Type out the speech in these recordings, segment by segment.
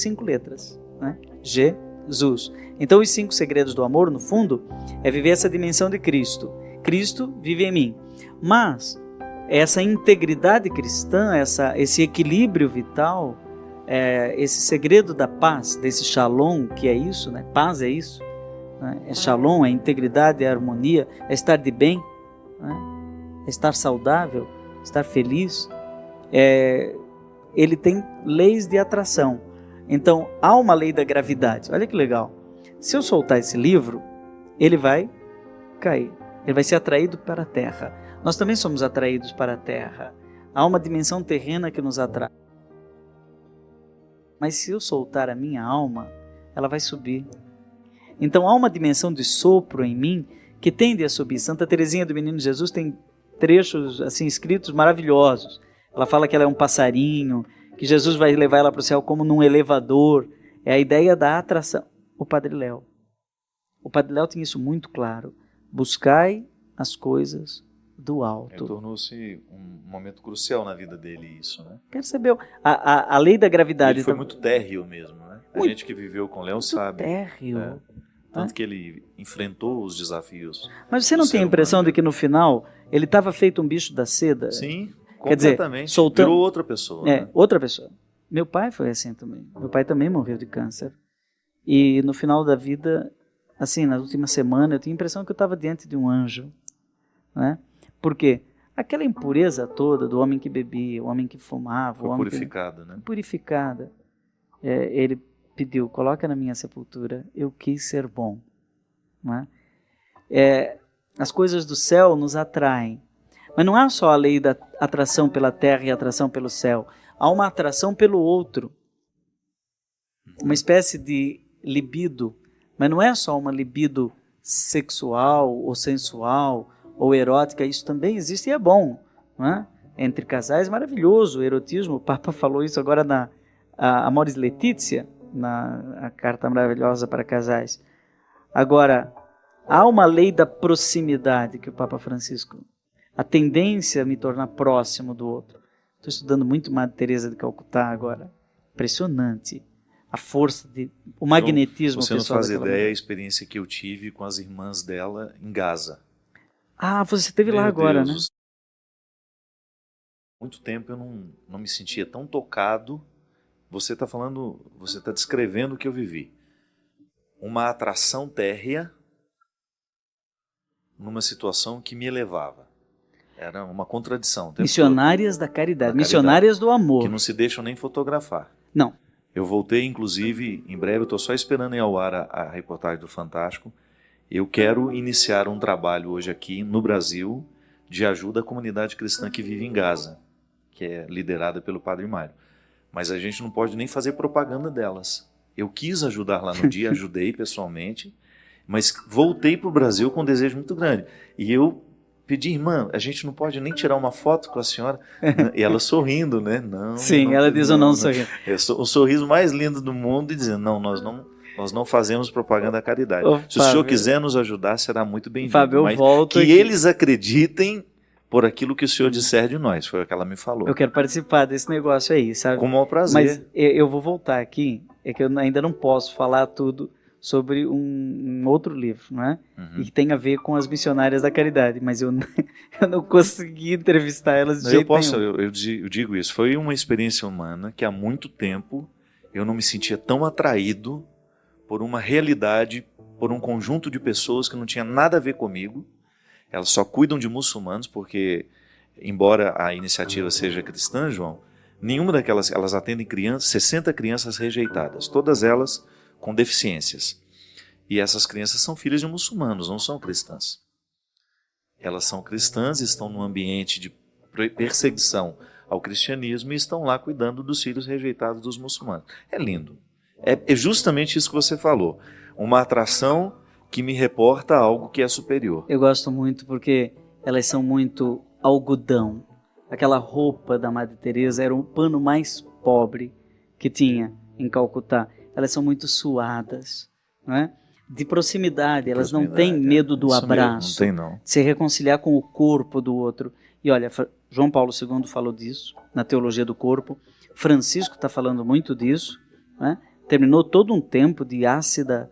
5 letras, né? Jesus. Então os 5 segredos do amor, no fundo, é viver essa dimensão de Cristo. Cristo vive em mim. Mas essa integridade cristã, esse equilíbrio vital, esse segredo da paz, desse shalom, que é isso, né? Paz é isso, né? É shalom, é integridade, é harmonia, é estar de bem, né? É estar saudável, estar feliz. Ele tem leis de atração. Então, há uma lei da gravidade. Olha que legal. Se eu soltar esse livro, ele vai cair. Ele vai ser atraído para a Terra. Nós também somos atraídos para a Terra. Há uma dimensão terrena que nos atrai. Mas se eu soltar a minha alma, ela vai subir. Então, há uma dimensão de sopro em mim que tende a subir. Santa Teresinha do Menino Jesus tem trechos assim escritos maravilhosos. Ela fala que ela é um passarinho, que Jesus vai levar ela para o céu como num elevador. É a ideia da atração. O Padre Léo tinha isso muito claro. Buscai as coisas do alto. Tornou-se um momento crucial na vida dele isso, né? Percebeu? A lei da gravidade... Ele foi muito térreo mesmo, né? A gente que viveu com Léo sabe. Térreo. Tanto que ele enfrentou os desafios. Mas você não tem a impressão de que no final ele estava feito um bicho da seda? Sim, Quer completamente. dizer, soltando... Virou outra pessoa. Né? Outra pessoa. Meu pai foi assim também. Meu pai também morreu de câncer. E no final da vida, assim, na última semana, eu tinha a impressão que eu estava diante de um anjo. Né? Por quê? Aquela impureza toda do homem que bebia, o homem que fumava... Foi purificada, né? Purificada. Ele pediu, coloca na minha sepultura, eu quis ser bom. Né? As coisas do céu nos atraem. Mas não há só a lei da atração pela terra e atração pelo céu. Há uma atração pelo outro. Uma espécie de libido. Mas não é só uma libido sexual ou sensual ou erótica. Isso também existe e é bom. Não é? Entre casais, maravilhoso o erotismo. O Papa falou isso agora na Amoris Laetitia, na carta maravilhosa para casais. Agora, há uma lei da proximidade que o Papa Francisco... A tendência a me tornar próximo do outro. Estou estudando muito Madre Teresa de Calcutá agora. Impressionante. A força, o magnetismo. Você não faz ideia da experiência que eu tive com as irmãs dela em Gaza. Ah, você esteve lá agora, né? Muito tempo eu não me sentia tão tocado. Você está descrevendo o que eu vivi. Uma atração térrea numa situação que me elevava. Era uma contradição. Missionárias da caridade, missionárias do amor. Que não se deixam nem fotografar. Não. Eu voltei, inclusive, em breve, eu estou só esperando ir ao ar a reportagem do Fantástico. Eu quero iniciar um trabalho hoje aqui no Brasil de ajuda à comunidade cristã que vive em Gaza, que é liderada pelo Padre Mário. Mas a gente não pode nem fazer propaganda delas. Eu quis ajudar lá no dia, ajudei pessoalmente, mas voltei para o Brasil com um desejo muito grande. E eu pedi, irmã, a gente não pode nem tirar uma foto com a senhora? E ela sorrindo, né? Não. Sim, não, ela diz o não sorrindo. O sorriso mais lindo do mundo e dizendo, não, nós não fazemos propaganda da caridade. Se o senhor quiser nos ajudar, será muito bem-vindo. Fábio, eu volto que aqui. Eles acreditem por aquilo que o senhor disser de nós, foi o que ela me falou. Eu quero participar desse negócio aí, sabe? Com o maior prazer. Mas eu vou voltar aqui, é que eu ainda não posso falar tudo sobre um outro livro, não é? E que tem a ver com as missionárias da caridade, mas eu não consegui entrevistar elas de jeito nenhum. Eu digo isso, foi uma experiência humana que há muito tempo eu não me sentia tão atraído por uma realidade, por um conjunto de pessoas que não tinha nada a ver comigo. Elas só cuidam de muçulmanos porque, embora a iniciativa seja cristã, João, nenhuma daquelas, elas atendem crianças, 60 crianças rejeitadas, todas elas com deficiências. E essas crianças são filhas de muçulmanos, não são cristãs. Elas são cristãs, estão num ambiente de perseguição ao cristianismo e estão lá cuidando dos filhos rejeitados dos muçulmanos. É lindo. É justamente isso que você falou. Uma atração que me reporta a algo que é superior. Eu gosto muito porque elas são muito algodão. Aquela roupa da Madre Teresa era o pano mais pobre que tinha em Calcutá. Elas são muito suadas, não é? De proximidade, elas não têm medo do abraço, mesmo, não tem, não. De se reconciliar com o corpo do outro. E olha, João Paulo II falou disso na Teologia do Corpo, Francisco está falando muito disso, né? terminou todo um tempo de ácida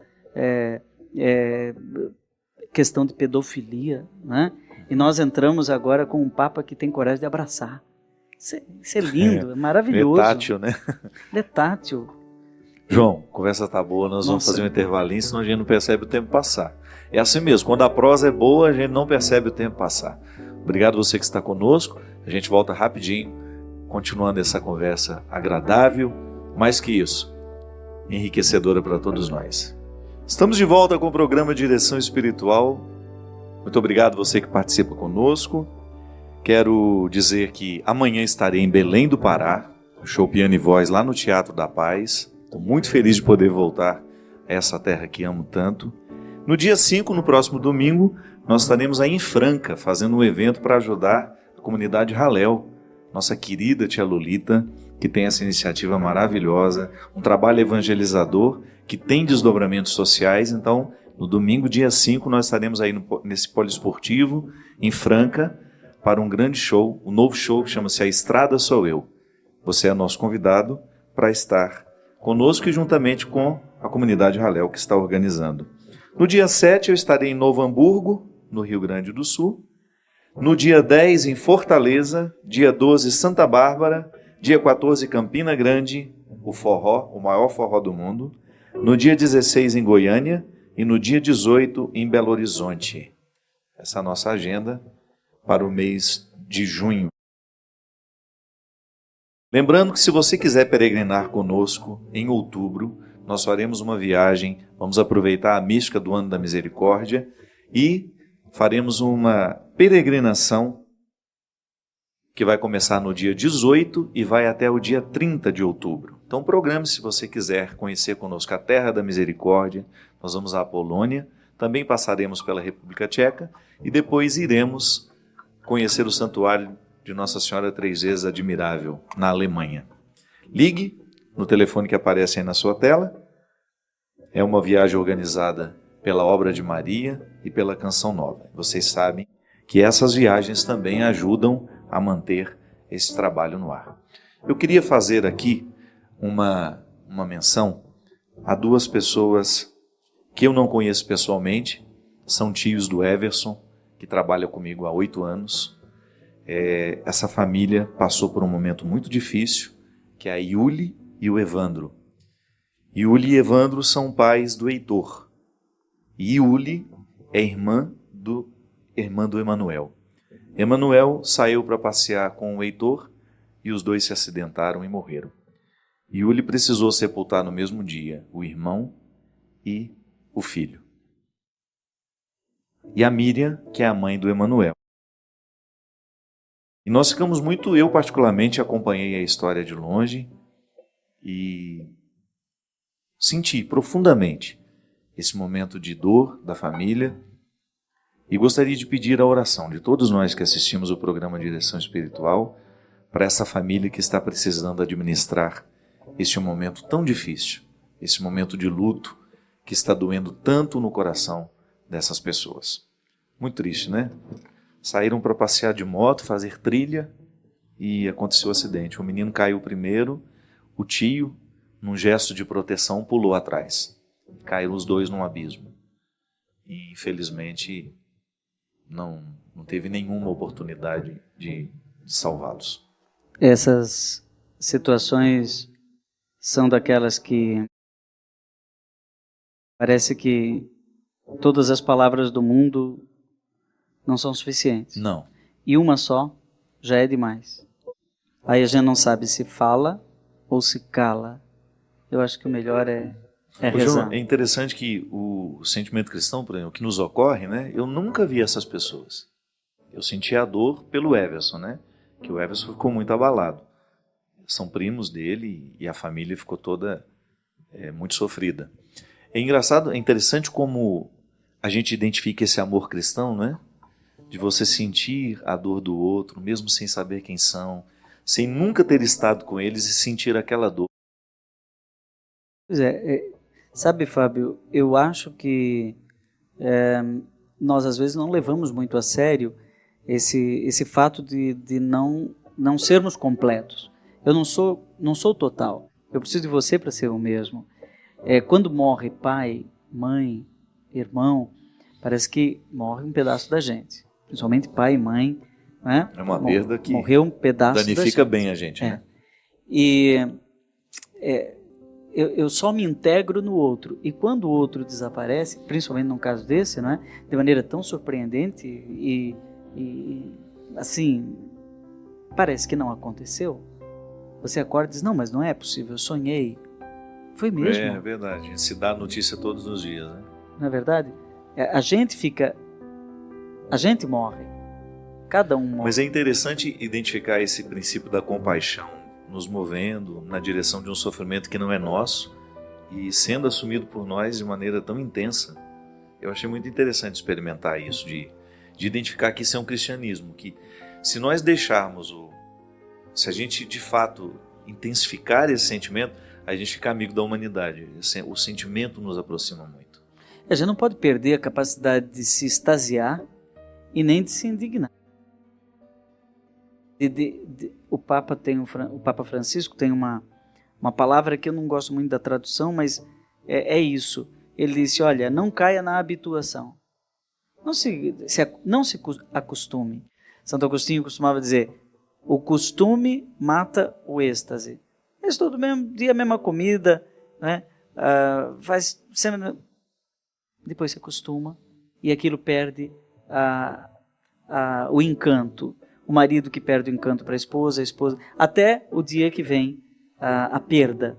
questão de pedofilia, né? E nós entramos agora com um Papa que tem coragem de abraçar. Isso é lindo, é maravilhoso. É tátil, né? É tátil. João, a conversa tá boa, nós vamos fazer um intervalinho, senão a gente não percebe o tempo passar. É assim mesmo, quando a prosa é boa, a gente não percebe o tempo passar. Obrigado você que está conosco, a gente volta rapidinho, continuando essa conversa agradável, mais que isso, enriquecedora para todos nós. Estamos de volta com o programa Direção Espiritual. Muito obrigado você que participa conosco. Quero dizer que amanhã estarei em Belém do Pará, show Piano e Voz lá no Teatro da Paz. Estou muito feliz de poder voltar a essa terra que amo tanto. No dia 5, no próximo domingo, nós estaremos aí em Franca, fazendo um evento para ajudar a comunidade Halel, nossa querida tia Lolita, que tem essa iniciativa maravilhosa, um trabalho evangelizador que tem desdobramentos sociais. Então, no domingo, dia 5, nós estaremos aí nesse poliesportivo, em Franca, para um grande show, um novo show que chama-se A Estrada Sou Eu. Você é nosso convidado para estar conosco e juntamente com a comunidade Halel que está organizando. No dia 7 eu estarei em Novo Hamburgo, no Rio Grande do Sul. No dia 10 em Fortaleza, dia 12 Santa Bárbara, dia 14 Campina Grande, o forró, o maior forró do mundo. No dia 16 em Goiânia e no dia 18 em Belo Horizonte. Essa é a nossa agenda para o mês de junho. Lembrando que se você quiser peregrinar conosco em outubro, nós faremos uma viagem, vamos aproveitar a mística do Ano da Misericórdia e faremos uma peregrinação que vai começar no dia 18 e vai até o dia 30 de outubro. Então programe se você quiser conhecer conosco a Terra da Misericórdia. Nós vamos à Polônia, também passaremos pela República Tcheca e depois iremos conhecer o Santuário de Nossa Senhora Três Vezes Admirável, na Alemanha. Ligue no telefone que aparece aí na sua tela. É uma viagem organizada pela Obra de Maria e pela Canção Nova. Vocês sabem que essas viagens também ajudam a manter esse trabalho no ar. Eu queria fazer aqui uma menção a duas pessoas que eu não conheço pessoalmente, são tios do Everson, que trabalha comigo há 8 anos. Essa família passou por um momento muito difícil, que é a Yuli e o Evandro. Yuli e Evandro são pais do Heitor. E Yuli é irmã do Emanuel. Emanuel saiu para passear com o Heitor e os dois se acidentaram e morreram. Yuli precisou sepultar no mesmo dia o irmão e o filho. E a Miriam, que é a mãe do Emanuel. E nós ficamos muito, eu particularmente acompanhei a história de longe e senti profundamente esse momento de dor da família e gostaria de pedir a oração de todos nós que assistimos o programa Direção Espiritual para essa família que está precisando administrar este momento tão difícil, esse momento de luto que está doendo tanto no coração dessas pessoas. Muito triste, né? Saíram para passear de moto, fazer trilha e aconteceu o acidente. O menino caiu primeiro, o tio, num gesto de proteção, pulou atrás. Caíram os dois num abismo. E infelizmente não teve nenhuma oportunidade de salvá-los. Essas situações são daquelas que parece que todas as palavras do mundo não são suficientes. Não. E uma só já é demais. Aí a gente não sabe se fala ou se cala. Eu acho que o melhor é rezar. João, é interessante que o sentimento cristão, por exemplo, o que nos ocorre, né? Eu nunca vi essas pessoas. Eu senti a dor pelo Everson, né? Que o Everson ficou muito abalado. São primos dele e a família ficou toda muito sofrida. É engraçado, é interessante como a gente identifica esse amor cristão, né? De você sentir a dor do outro, mesmo sem saber quem são, sem nunca ter estado com eles e sentir aquela dor. Pois sabe, Fábio, eu acho que nós às vezes não levamos muito a sério esse fato de não sermos completos. Eu não sou total. Eu preciso de você para ser o mesmo. Quando morre pai, mãe, irmão, parece que morre um pedaço da gente. Principalmente pai e mãe, né? É uma perda que morreu um pedaço danifica da gente. bem a gente, né? E eu só me integro no outro. E quando o outro desaparece, principalmente num caso desse, não é? De maneira tão surpreendente e assim, parece que não aconteceu. Você acorda e diz, não, mas não é possível, eu sonhei. Foi mesmo. É verdade, a gente se dá notícia todos os dias, né? Não é verdade? A gente morre. Cada um morre. Mas é interessante identificar esse princípio da compaixão nos movendo na direção de um sofrimento que não é nosso e sendo assumido por nós de maneira tão intensa. Eu achei muito interessante experimentar isso, de identificar que isso é um cristianismo, que se nós deixarmos se a gente de fato intensificar esse sentimento, a gente fica amigo da humanidade. O sentimento nos aproxima muito. A gente não pode perder a capacidade de se extasiar e nem de se indignar. O Papa Francisco tem uma palavra que eu não gosto muito da tradução, mas é isso. Ele disse, olha, não caia na habituação. Não se acostume. Santo Agostinho costumava dizer, o costume mata o êxtase. Mas todo mesmo dia a mesma comida, né? Faz sempre... Depois se acostuma e aquilo perde o encanto. O marido que perde o encanto para a esposa, até o dia que vem a perda.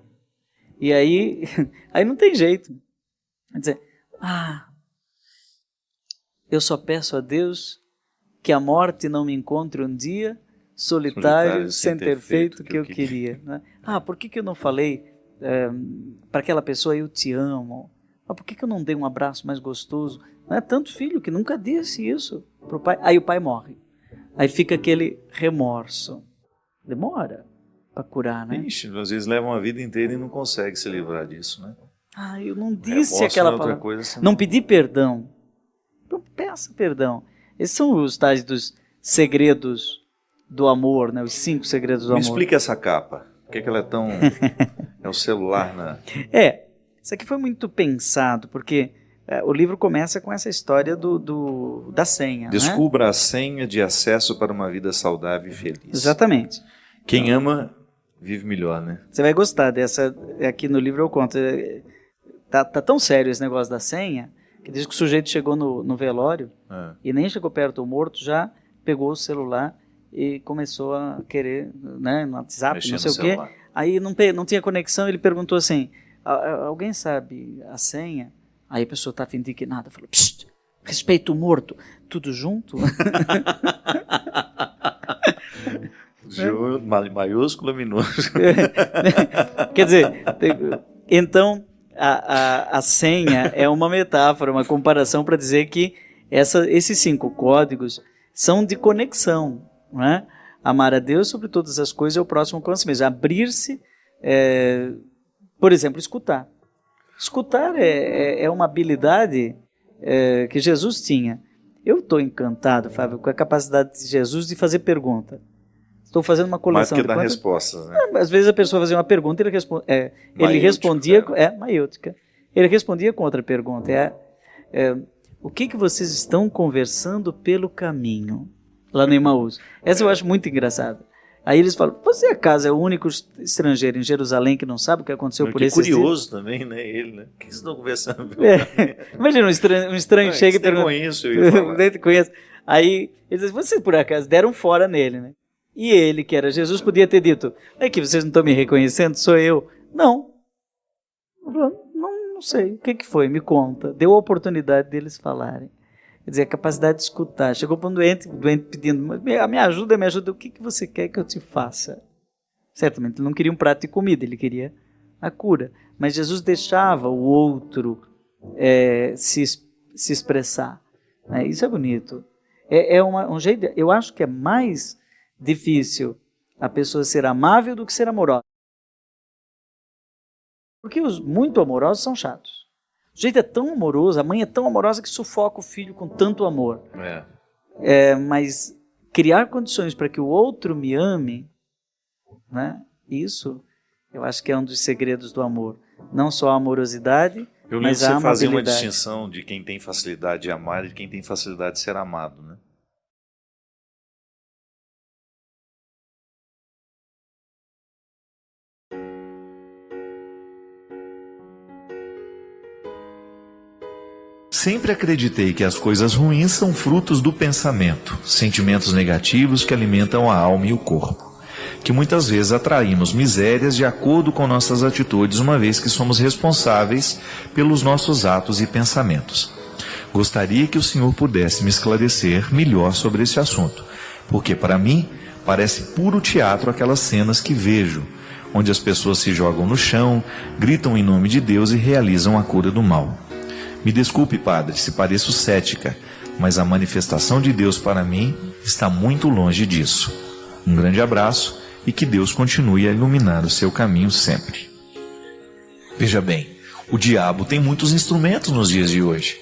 E aí não tem jeito. Quer dizer, eu só peço a Deus que a morte não me encontre um dia solitário sem ter feito o que eu queria. Né? Por que eu não falei para aquela pessoa eu te amo? Por que eu não dei um abraço mais gostoso? Não é tanto filho que nunca disse isso pro pai. Aí o pai morre. Aí fica aquele remorso. Demora para curar, né? Ixi, às vezes leva uma vida inteira e não consegue se livrar disso, né? Eu não disse remorso aquela outra palavra. Coisa, não pedi perdão. Não peça perdão. Esses são os tais dos segredos do amor, né? Os 5 segredos do amor. Me explica essa capa. Por que ela é tão... é o celular na... Isso aqui foi muito pensado, porque o livro começa com essa história da senha. Descubra, né? A senha de acesso para uma vida saudável e feliz. Exatamente. Quem ama, vive melhor, né? Você vai gostar dessa. Aqui no livro eu conto. Tá tão sério esse negócio da senha, que diz que o sujeito chegou no velório e nem chegou perto do morto, já pegou o celular e começou a querer, né, no WhatsApp, mexer não sei o quê. Aí não tinha conexão, ele perguntou assim, alguém sabe a senha? Aí a pessoa estava indignada, falou, respeito o morto, tudo junto? Maiúsculo, minúsculo. Quer dizer, então a senha é uma metáfora, uma comparação para dizer que esses 5 códigos são de conexão, né? Amar a Deus sobre todas as coisas é o próximo com si mesmo. Abrir-se, por exemplo, escutar. Escutar é uma habilidade que Jesus tinha. Eu estou encantado, Fábio, com a capacidade de Jesus de fazer pergunta. Estou fazendo uma coleção mais do que dar respostas, né? Às vezes a pessoa fazia uma pergunta e ele respondia... maiútica. Ele respondia com outra pergunta. O que vocês estão conversando pelo caminho? Lá no Emaús. Essa eu acho muito engraçada. Aí eles falam, você acaso é o único estrangeiro em Jerusalém que não sabe o que aconteceu por esses dias? Curioso também, né? Ele, né? O que vocês estão conversando pelo caminho? Imagina um estranho chega e pergunta... conheço. Aí eles dizem, vocês por acaso deram fora nele, né? E ele, que era Jesus, podia ter dito, é que vocês não estão me reconhecendo, sou eu. Não. Não sei, o que foi? Me conta. Deu a oportunidade deles falarem. Quer dizer, a capacidade de escutar. Chegou para um doente pedindo, me ajuda, o que você quer que eu te faça? Certamente ele não queria um prato de comida, ele queria a cura. Mas Jesus deixava o outro se expressar. Isso é bonito. Um jeito, eu acho que é mais difícil a pessoa ser amável do que ser amorosa. Porque os muito amorosos são chatos. O jeito é tão amoroso, a mãe é tão amorosa que sufoca o filho com tanto amor. Mas criar condições para que o outro me ame, né? Isso eu acho que é um dos segredos do amor. não só a amorosidade, Eu lembro mas que a você fazia uma amabilidade. distinção de quem tem facilidade de amar e de quem tem facilidade de ser amado, né? Sempre acreditei que as coisas ruins são frutos do pensamento, sentimentos negativos que alimentam a alma e o corpo, que muitas vezes atraímos misérias de acordo com nossas atitudes, uma vez que somos responsáveis pelos nossos atos e pensamentos. Gostaria que o Senhor pudesse me esclarecer melhor sobre esse assunto, porque para mim parece puro teatro aquelas cenas que vejo, onde as pessoas se jogam no chão, gritam em nome de Deus e realizam a cura do mal. Me desculpe, Padre, se pareço cética, mas a manifestação de Deus para mim está muito longe disso. Um grande abraço e que Deus continue a iluminar o seu caminho sempre. Veja bem, o diabo tem muitos instrumentos nos dias de hoje.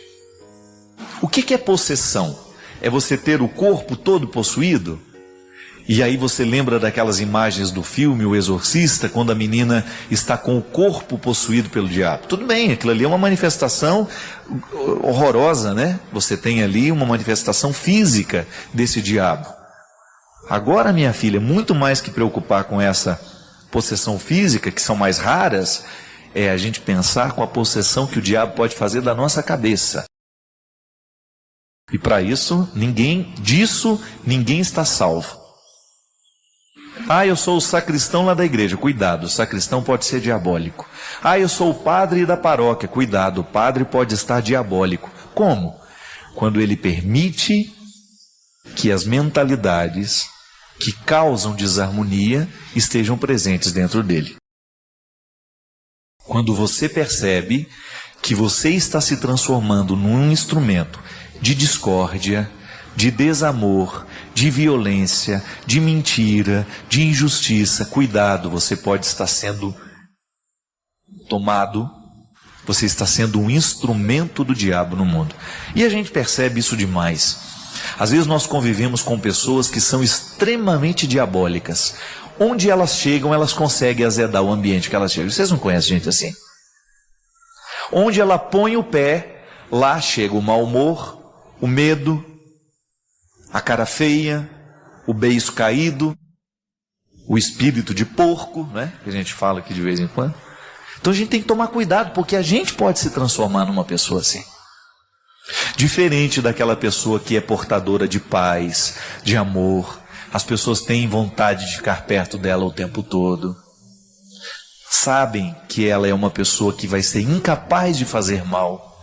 O que é possessão? É você ter o corpo todo possuído? E aí você lembra daquelas imagens do filme O Exorcista, quando a menina está com o corpo possuído pelo diabo. Tudo bem, aquilo ali é uma manifestação horrorosa, né? Você tem ali uma manifestação física desse diabo. Agora, minha filha, muito mais que preocupar com essa possessão física, que são mais raras, é a gente pensar com a possessão que o diabo pode fazer da nossa cabeça. E para isso, ninguém está salvo. Ah, eu sou o sacristão lá da igreja. Cuidado, o sacristão pode ser diabólico. Ah, eu sou o padre da paróquia. Cuidado, o padre pode estar diabólico. Como? Quando ele permite que as mentalidades que causam desarmonia estejam presentes dentro dele. Quando você percebe que você está se transformando num instrumento de discórdia, de desamor, de violência, de mentira, de injustiça, cuidado, você pode estar sendo tomado, você está sendo um instrumento do diabo no mundo. E a gente percebe isso demais. Às vezes nós convivemos com pessoas que são extremamente diabólicas. Onde elas chegam, elas conseguem azedar o ambiente que elas chegam. Vocês não conhecem gente assim? Onde ela põe o pé, lá chega o mau humor, o medo, a cara feia, o beiço caído, o espírito de porco, né? Que a gente fala aqui de vez em quando. Então a gente tem que tomar cuidado, porque a gente pode se transformar numa pessoa assim. Diferente daquela pessoa que é portadora de paz, de amor. As pessoas têm vontade de ficar perto dela o tempo todo. Sabem que ela é uma pessoa que vai ser incapaz de fazer mal.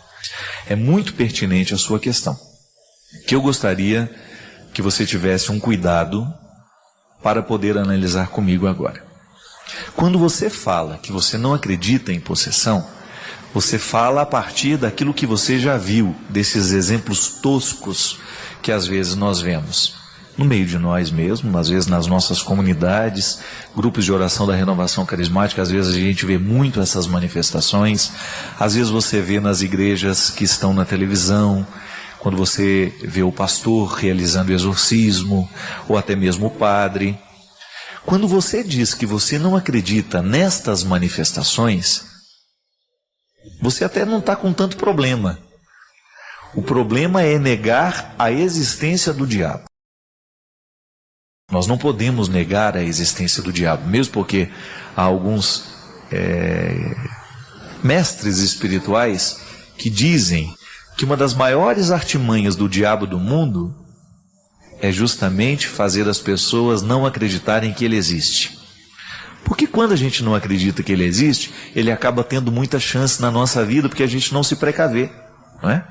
É muito pertinente a sua questão. Que eu gostaria que você tivesse um cuidado para poder analisar comigo agora. Quando você fala que você não acredita em possessão, você fala a partir daquilo que você já viu, desses exemplos toscos que às vezes nós vemos no meio de nós mesmos, às vezes nas nossas comunidades, grupos de oração da renovação carismática, às vezes a gente vê muito essas manifestações, às vezes você vê nas igrejas que estão na televisão, quando você vê o pastor realizando exorcismo, ou até mesmo o padre. Quando você diz que você não acredita nestas manifestações, você até não está com tanto problema. O problema é negar a existência do diabo. Nós não podemos negar a existência do diabo, mesmo porque há alguns mestres espirituais que dizem que uma das maiores artimanhas do diabo do mundo é justamente fazer as pessoas não acreditarem que ele existe. Porque quando a gente não acredita que ele existe, ele acaba tendo muita chance na nossa vida, porque a gente não se precaver, não é?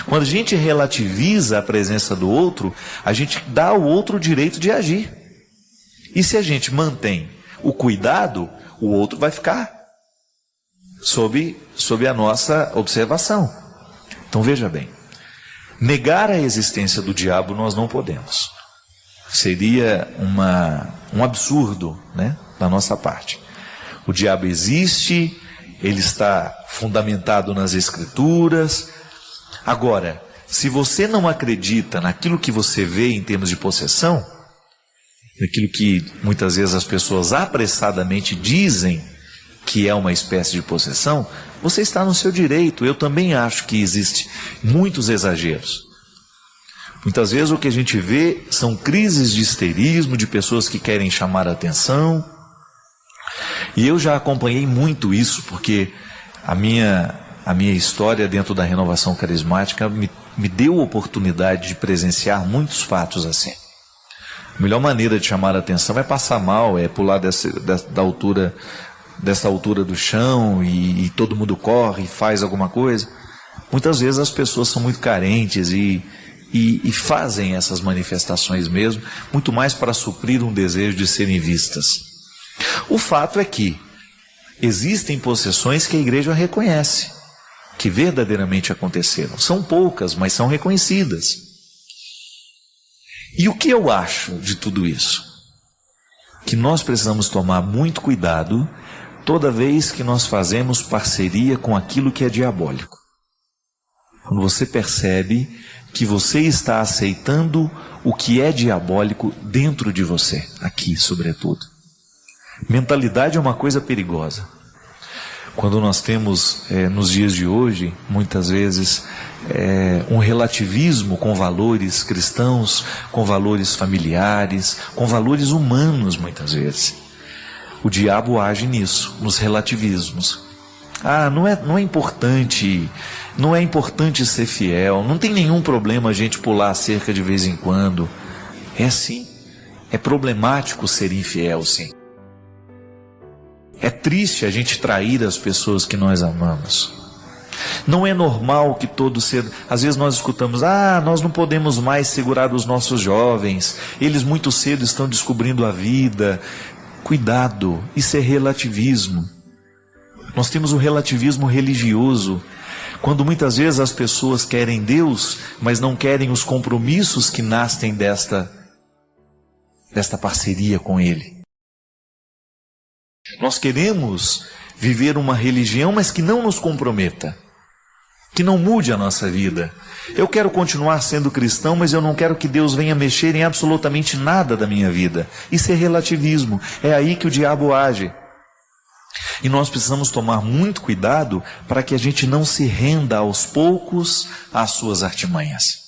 Quando a gente relativiza a presença do outro, a gente dá ao outro o direito de agir. E se a gente mantém o cuidado, o outro vai ficar sob a nossa observação. Então veja bem, negar a existência do diabo nós não podemos. Seria um absurdo, né, da nossa parte. O diabo existe, ele está fundamentado nas Escrituras. Agora, se você não acredita naquilo que você vê em termos de possessão, naquilo que muitas vezes as pessoas apressadamente dizem que é uma espécie de possessão, você está no seu direito. Eu também acho que existe muitos exageros. Muitas vezes o que a gente vê são crises de histerismo, de pessoas que querem chamar a atenção. E eu já acompanhei muito isso, porque a minha história dentro da renovação carismática me deu a oportunidade de presenciar muitos fatos assim. A melhor maneira de chamar a atenção é passar mal, é pular dessa altura do chão e todo mundo corre e faz alguma coisa. Muitas vezes as pessoas são muito carentes e fazem essas manifestações mesmo, muito mais para suprir um desejo de serem vistas. O fato é que existem possessões que a igreja reconhece, que verdadeiramente aconteceram. São poucas, mas são reconhecidas. E o que eu acho de tudo isso? Que nós precisamos tomar muito cuidado toda vez que nós fazemos parceria com aquilo que é diabólico. Quando você percebe que você está aceitando o que é diabólico dentro de você, aqui sobretudo. Mentalidade é uma coisa perigosa. Quando nós temos, nos dias de hoje, muitas vezes, um relativismo com valores cristãos, com valores familiares, com valores humanos, muitas vezes. O diabo age nisso, nos relativismos. Não é importante, não é importante ser fiel, não tem nenhum problema a gente pular a cerca de vez em quando. É sim, é problemático ser infiel, sim. É triste a gente trair as pessoas que nós amamos. Não é normal que todo cedo... Às vezes nós escutamos, nós não podemos mais segurar os nossos jovens, eles muito cedo estão descobrindo a vida. Cuidado, isso é relativismo. Nós temos o relativismo religioso, quando muitas vezes as pessoas querem Deus, mas não querem os compromissos que nascem desta parceria com Ele. Nós queremos viver uma religião, mas que não nos comprometa, que não mude a nossa vida. Eu quero continuar sendo cristão, mas eu não quero que Deus venha mexer em absolutamente nada da minha vida. Isso é relativismo, é aí que o diabo age. E nós precisamos tomar muito cuidado para que a gente não se renda aos poucos às suas artimanhas.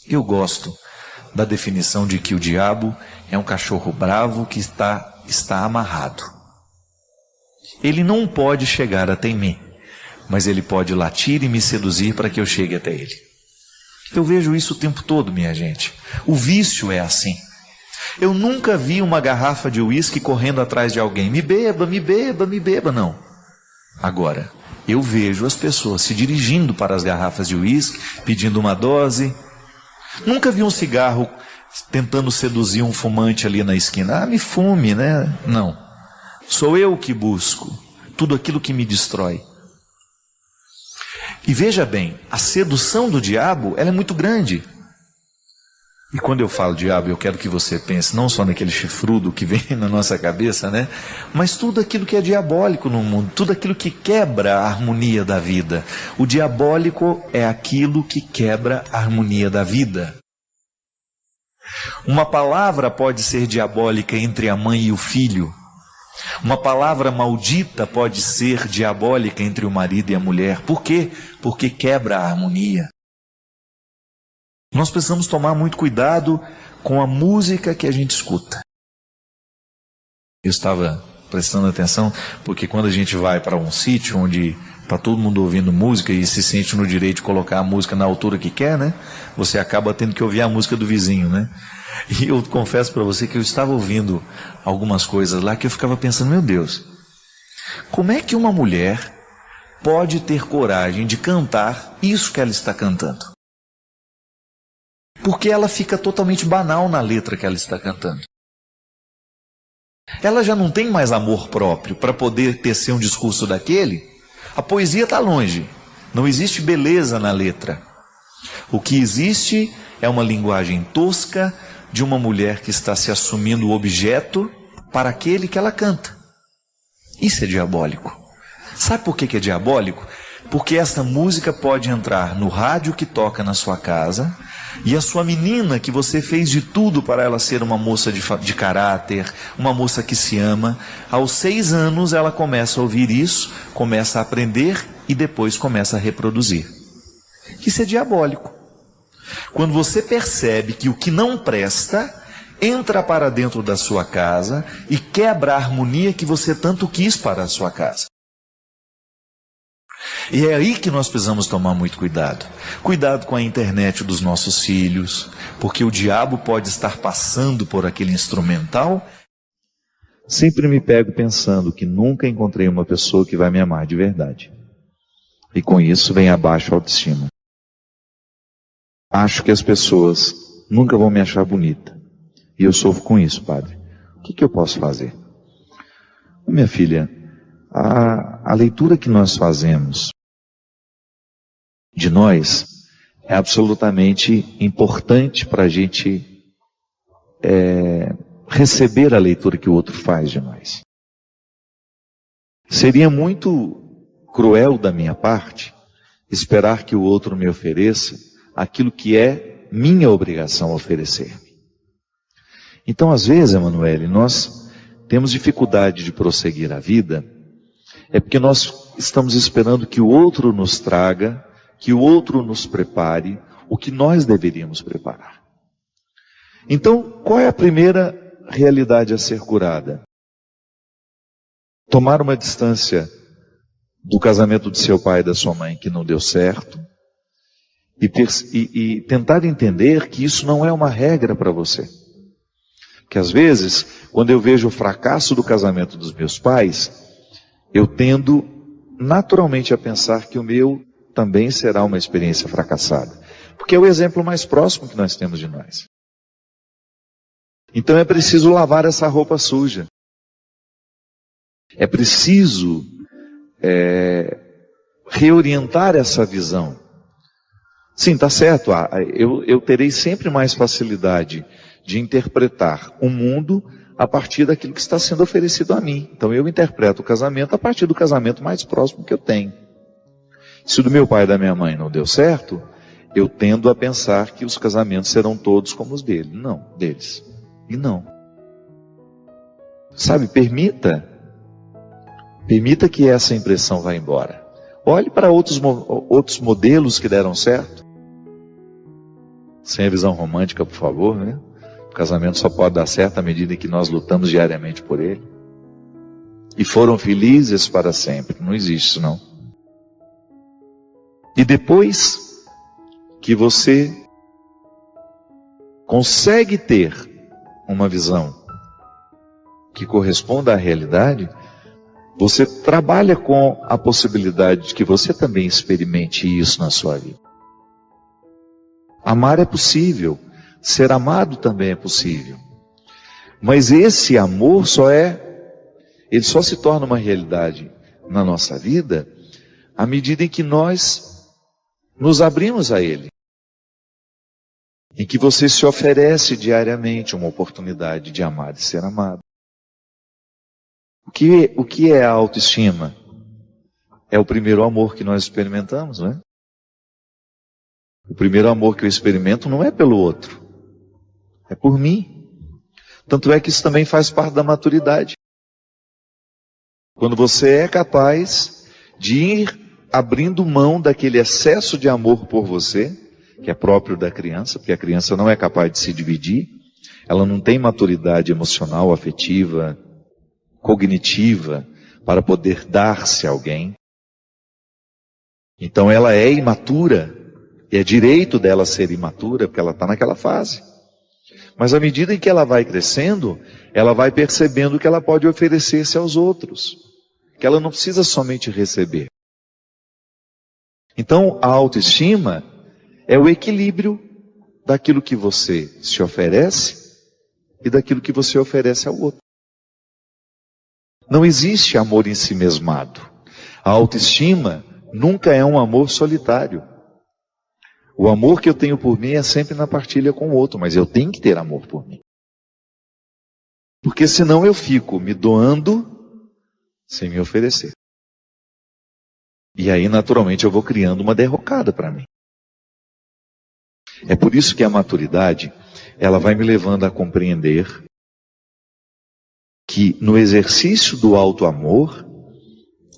Eu gosto da definição de que o diabo é um cachorro bravo que está amarrado. Ele não pode chegar até mim, mas ele pode latir e me seduzir para que eu chegue até ele. Eu vejo isso o tempo todo, minha gente. O vício é assim. Eu nunca vi uma garrafa de uísque correndo atrás de alguém. Me beba, me beba, me beba, não. Agora, eu vejo as pessoas se dirigindo para as garrafas de uísque, pedindo uma dose. Nunca vi um cigarro tentando seduzir um fumante ali na esquina. Me fume, né? Não. Sou eu que busco tudo aquilo que me destrói. E veja bem, a sedução do diabo, ela é muito grande. E quando eu falo diabo, eu quero que você pense não só naquele chifrudo que vem na nossa cabeça, né? Mas tudo aquilo que é diabólico no mundo, tudo aquilo que quebra a harmonia da vida. O diabólico é aquilo que quebra a harmonia da vida. Uma palavra pode ser diabólica entre a mãe e o filho. Uma palavra maldita pode ser diabólica entre o marido e a mulher. Por quê? Porque quebra a harmonia. Nós precisamos tomar muito cuidado com a música que a gente escuta. Eu estava prestando atenção, porque quando a gente vai para um sítio onde está todo mundo ouvindo música e se sente no direito de colocar a música na altura que quer, né? Você acaba tendo que ouvir a música do vizinho, né? E eu confesso para você que eu estava ouvindo algumas coisas lá que eu ficava pensando, meu Deus, como é que uma mulher pode ter coragem de cantar isso que ela está cantando? Porque ela fica totalmente banal na letra que ela está cantando. Ela já não tem mais amor próprio para poder tecer um discurso daquele. A poesia está longe. Não existe beleza na letra. O que existe é uma linguagem tosca de uma mulher que está se assumindo o objeto para aquele que ela canta. Isso é diabólico. Sabe por que é diabólico? Porque essa música pode entrar no rádio que toca na sua casa, E a sua menina, que você fez de tudo para ela ser uma moça de caráter, uma moça que se ama, aos 6 anos ela começa a ouvir isso, começa a aprender e depois começa a reproduzir. Isso é diabólico. Quando você percebe que o que não presta entra para dentro da sua casa e quebra a harmonia que você tanto quis para a sua casa. E é aí que nós precisamos tomar muito cuidado. Cuidado com a internet dos nossos filhos, porque o diabo pode estar passando por aquele instrumental. Sempre me pego pensando que nunca encontrei uma pessoa que vai me amar de verdade. E com isso vem abaixo a autoestima. Acho que as pessoas nunca vão me achar bonita. E eu sofro com isso, padre. O que eu posso fazer? Minha filha, a leitura que nós fazemos de nós é absolutamente importante para a gente receber a leitura que o outro faz de nós. Seria muito cruel da minha parte esperar que o outro me ofereça aquilo que é minha obrigação oferecer-me. Então, às vezes, Emanuele, nós temos dificuldade de prosseguir a vida, é porque nós estamos esperando que o outro nos traga, que o outro nos prepare o que nós deveríamos preparar. Então, qual é a primeira realidade a ser curada? Tomar uma distância do casamento de seu pai e da sua mãe que não deu certo, e tentar entender que isso não é uma regra para você. Que às vezes, quando eu vejo o fracasso do casamento dos meus pais, eu tendo naturalmente a pensar que o meu também será uma experiência fracassada. Porque é o exemplo mais próximo que nós temos de nós. Então é preciso lavar essa roupa suja. É preciso reorientar essa visão. Sim, está certo. Eu terei sempre mais facilidade de interpretar o mundo a partir daquilo que está sendo oferecido a mim. Então eu interpreto o casamento a partir do casamento mais próximo que eu tenho. Se o do meu pai e da minha mãe não deu certo, eu tendo a pensar que os casamentos serão todos como os deles. Não, deles. E não. Sabe, permita que essa impressão vá embora. Olhe para outros modelos que deram certo. Sem a visão romântica, por favor, né? O casamento só pode dar certo à medida que nós lutamos diariamente por ele. E foram felizes para sempre. Não existe isso, não. E depois que você consegue ter uma visão que corresponda à realidade, você trabalha com a possibilidade de que você também experimente isso na sua vida. Amar é possível, ser amado também é possível. Mas esse amor ele só se torna uma realidade na nossa vida à medida em que nós nos abrimos a ele. Em que você se oferece diariamente uma oportunidade de amar e ser amado. O que é a autoestima? É o primeiro amor que nós experimentamos, não é? O primeiro amor que eu experimento não é pelo outro, é por mim. Tanto é que isso também faz parte da maturidade. Quando você é capaz de ir abrindo mão daquele excesso de amor por você, que é próprio da criança, porque a criança não é capaz de se dividir, ela não tem maturidade emocional, afetiva, cognitiva, para poder dar-se a alguém. Então ela é imatura, e é direito dela ser imatura, porque ela está naquela fase. Mas à medida em que ela vai crescendo, ela vai percebendo que ela pode oferecer-se aos outros, que ela não precisa somente receber. Então a autoestima é o equilíbrio daquilo que você se oferece e daquilo que você oferece ao outro. Não existe amor em si mesmado. A autoestima nunca é um amor solitário. O amor que eu tenho por mim é sempre na partilha com o outro, mas eu tenho que ter amor por mim. Porque senão eu fico me doando sem me oferecer. E aí naturalmente eu vou criando uma derrocada para mim. É por isso que a maturidade, ela vai me levando a compreender que no exercício do alto amor,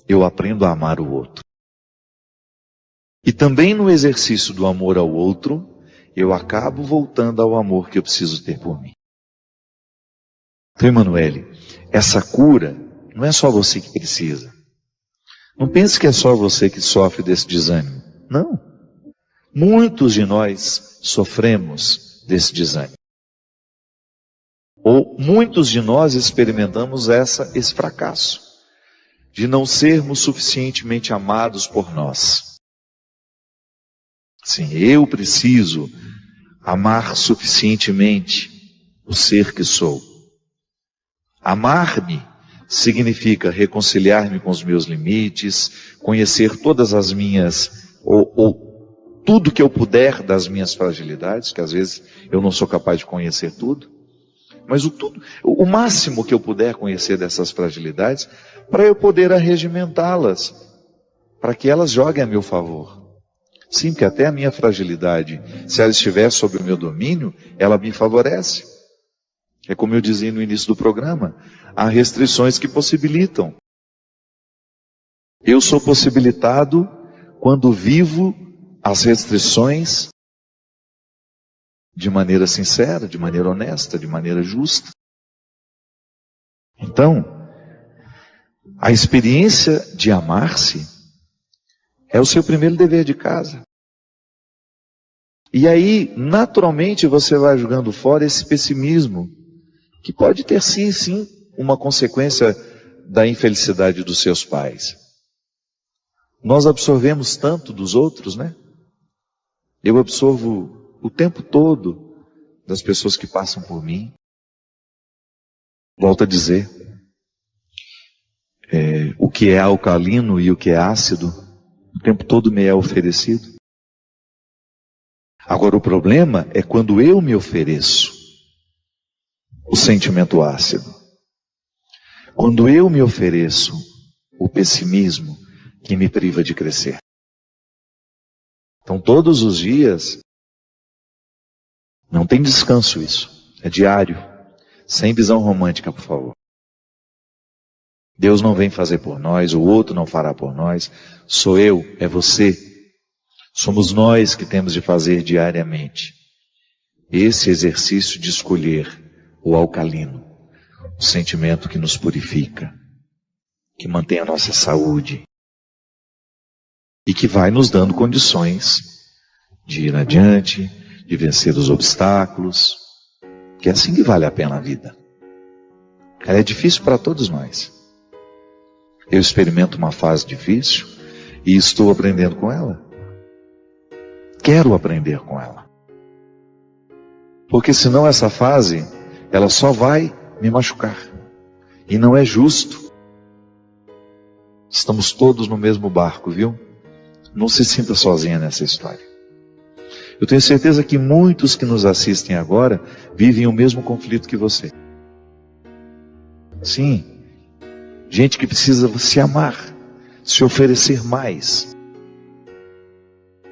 eu aprendo a amar o outro. E também no exercício do amor ao outro, eu acabo voltando ao amor que eu preciso ter por mim. Então, Emanuele, essa cura não é só você que precisa. Não pense que é só você que sofre desse desânimo. Não. Muitos de nós sofremos desse desânimo. Ou muitos de nós experimentamos esse fracasso de não sermos suficientemente amados por nós. Sim, eu preciso amar suficientemente o ser que sou. Amar-me significa reconciliar-me com os meus limites, conhecer todas as minhas, ou tudo que eu puder das minhas fragilidades, que às vezes eu não sou capaz de conhecer tudo, mas o máximo que eu puder conhecer dessas fragilidades, para eu poder arregimentá-las, para que elas joguem a meu favor. Sim, porque até a minha fragilidade, se ela estiver sob o meu domínio, ela me favorece. É como eu dizia no início do programa, há restrições que possibilitam. Eu sou possibilitado quando vivo as restrições de maneira sincera, de maneira honesta, de maneira justa. Então, a experiência de amar-se é o seu primeiro dever de casa. E aí, naturalmente, você vai jogando fora esse pessimismo, que pode ter sim, uma consequência da infelicidade dos seus pais. Nós absorvemos tanto dos outros, né? Eu absorvo o tempo todo das pessoas que passam por mim. Volto a dizer, o que é alcalino e o que é ácido, o tempo todo me é oferecido. Agora o problema é quando eu me ofereço o sentimento ácido. Quando eu me ofereço o pessimismo que me priva de crescer. Então todos os dias, não tem descanso isso, é diário, sem visão romântica, por favor. Deus não vem fazer por nós, o outro não fará por nós, sou eu, é você. Somos nós que temos de fazer diariamente esse exercício de escolher o alcalino, o sentimento que nos purifica, que mantém a nossa saúde e que vai nos dando condições de ir adiante, de vencer os obstáculos, que é assim que vale a pena a vida. Ela é difícil para todos nós. Eu experimento uma fase difícil e estou aprendendo com ela. Quero aprender com ela. Porque senão essa fase, ela só vai me machucar. E não é justo. Estamos todos no mesmo barco, viu? Não se sinta sozinha nessa história. Eu tenho certeza que muitos que nos assistem agora vivem o mesmo conflito que você. Sim, gente que precisa se amar, se oferecer mais,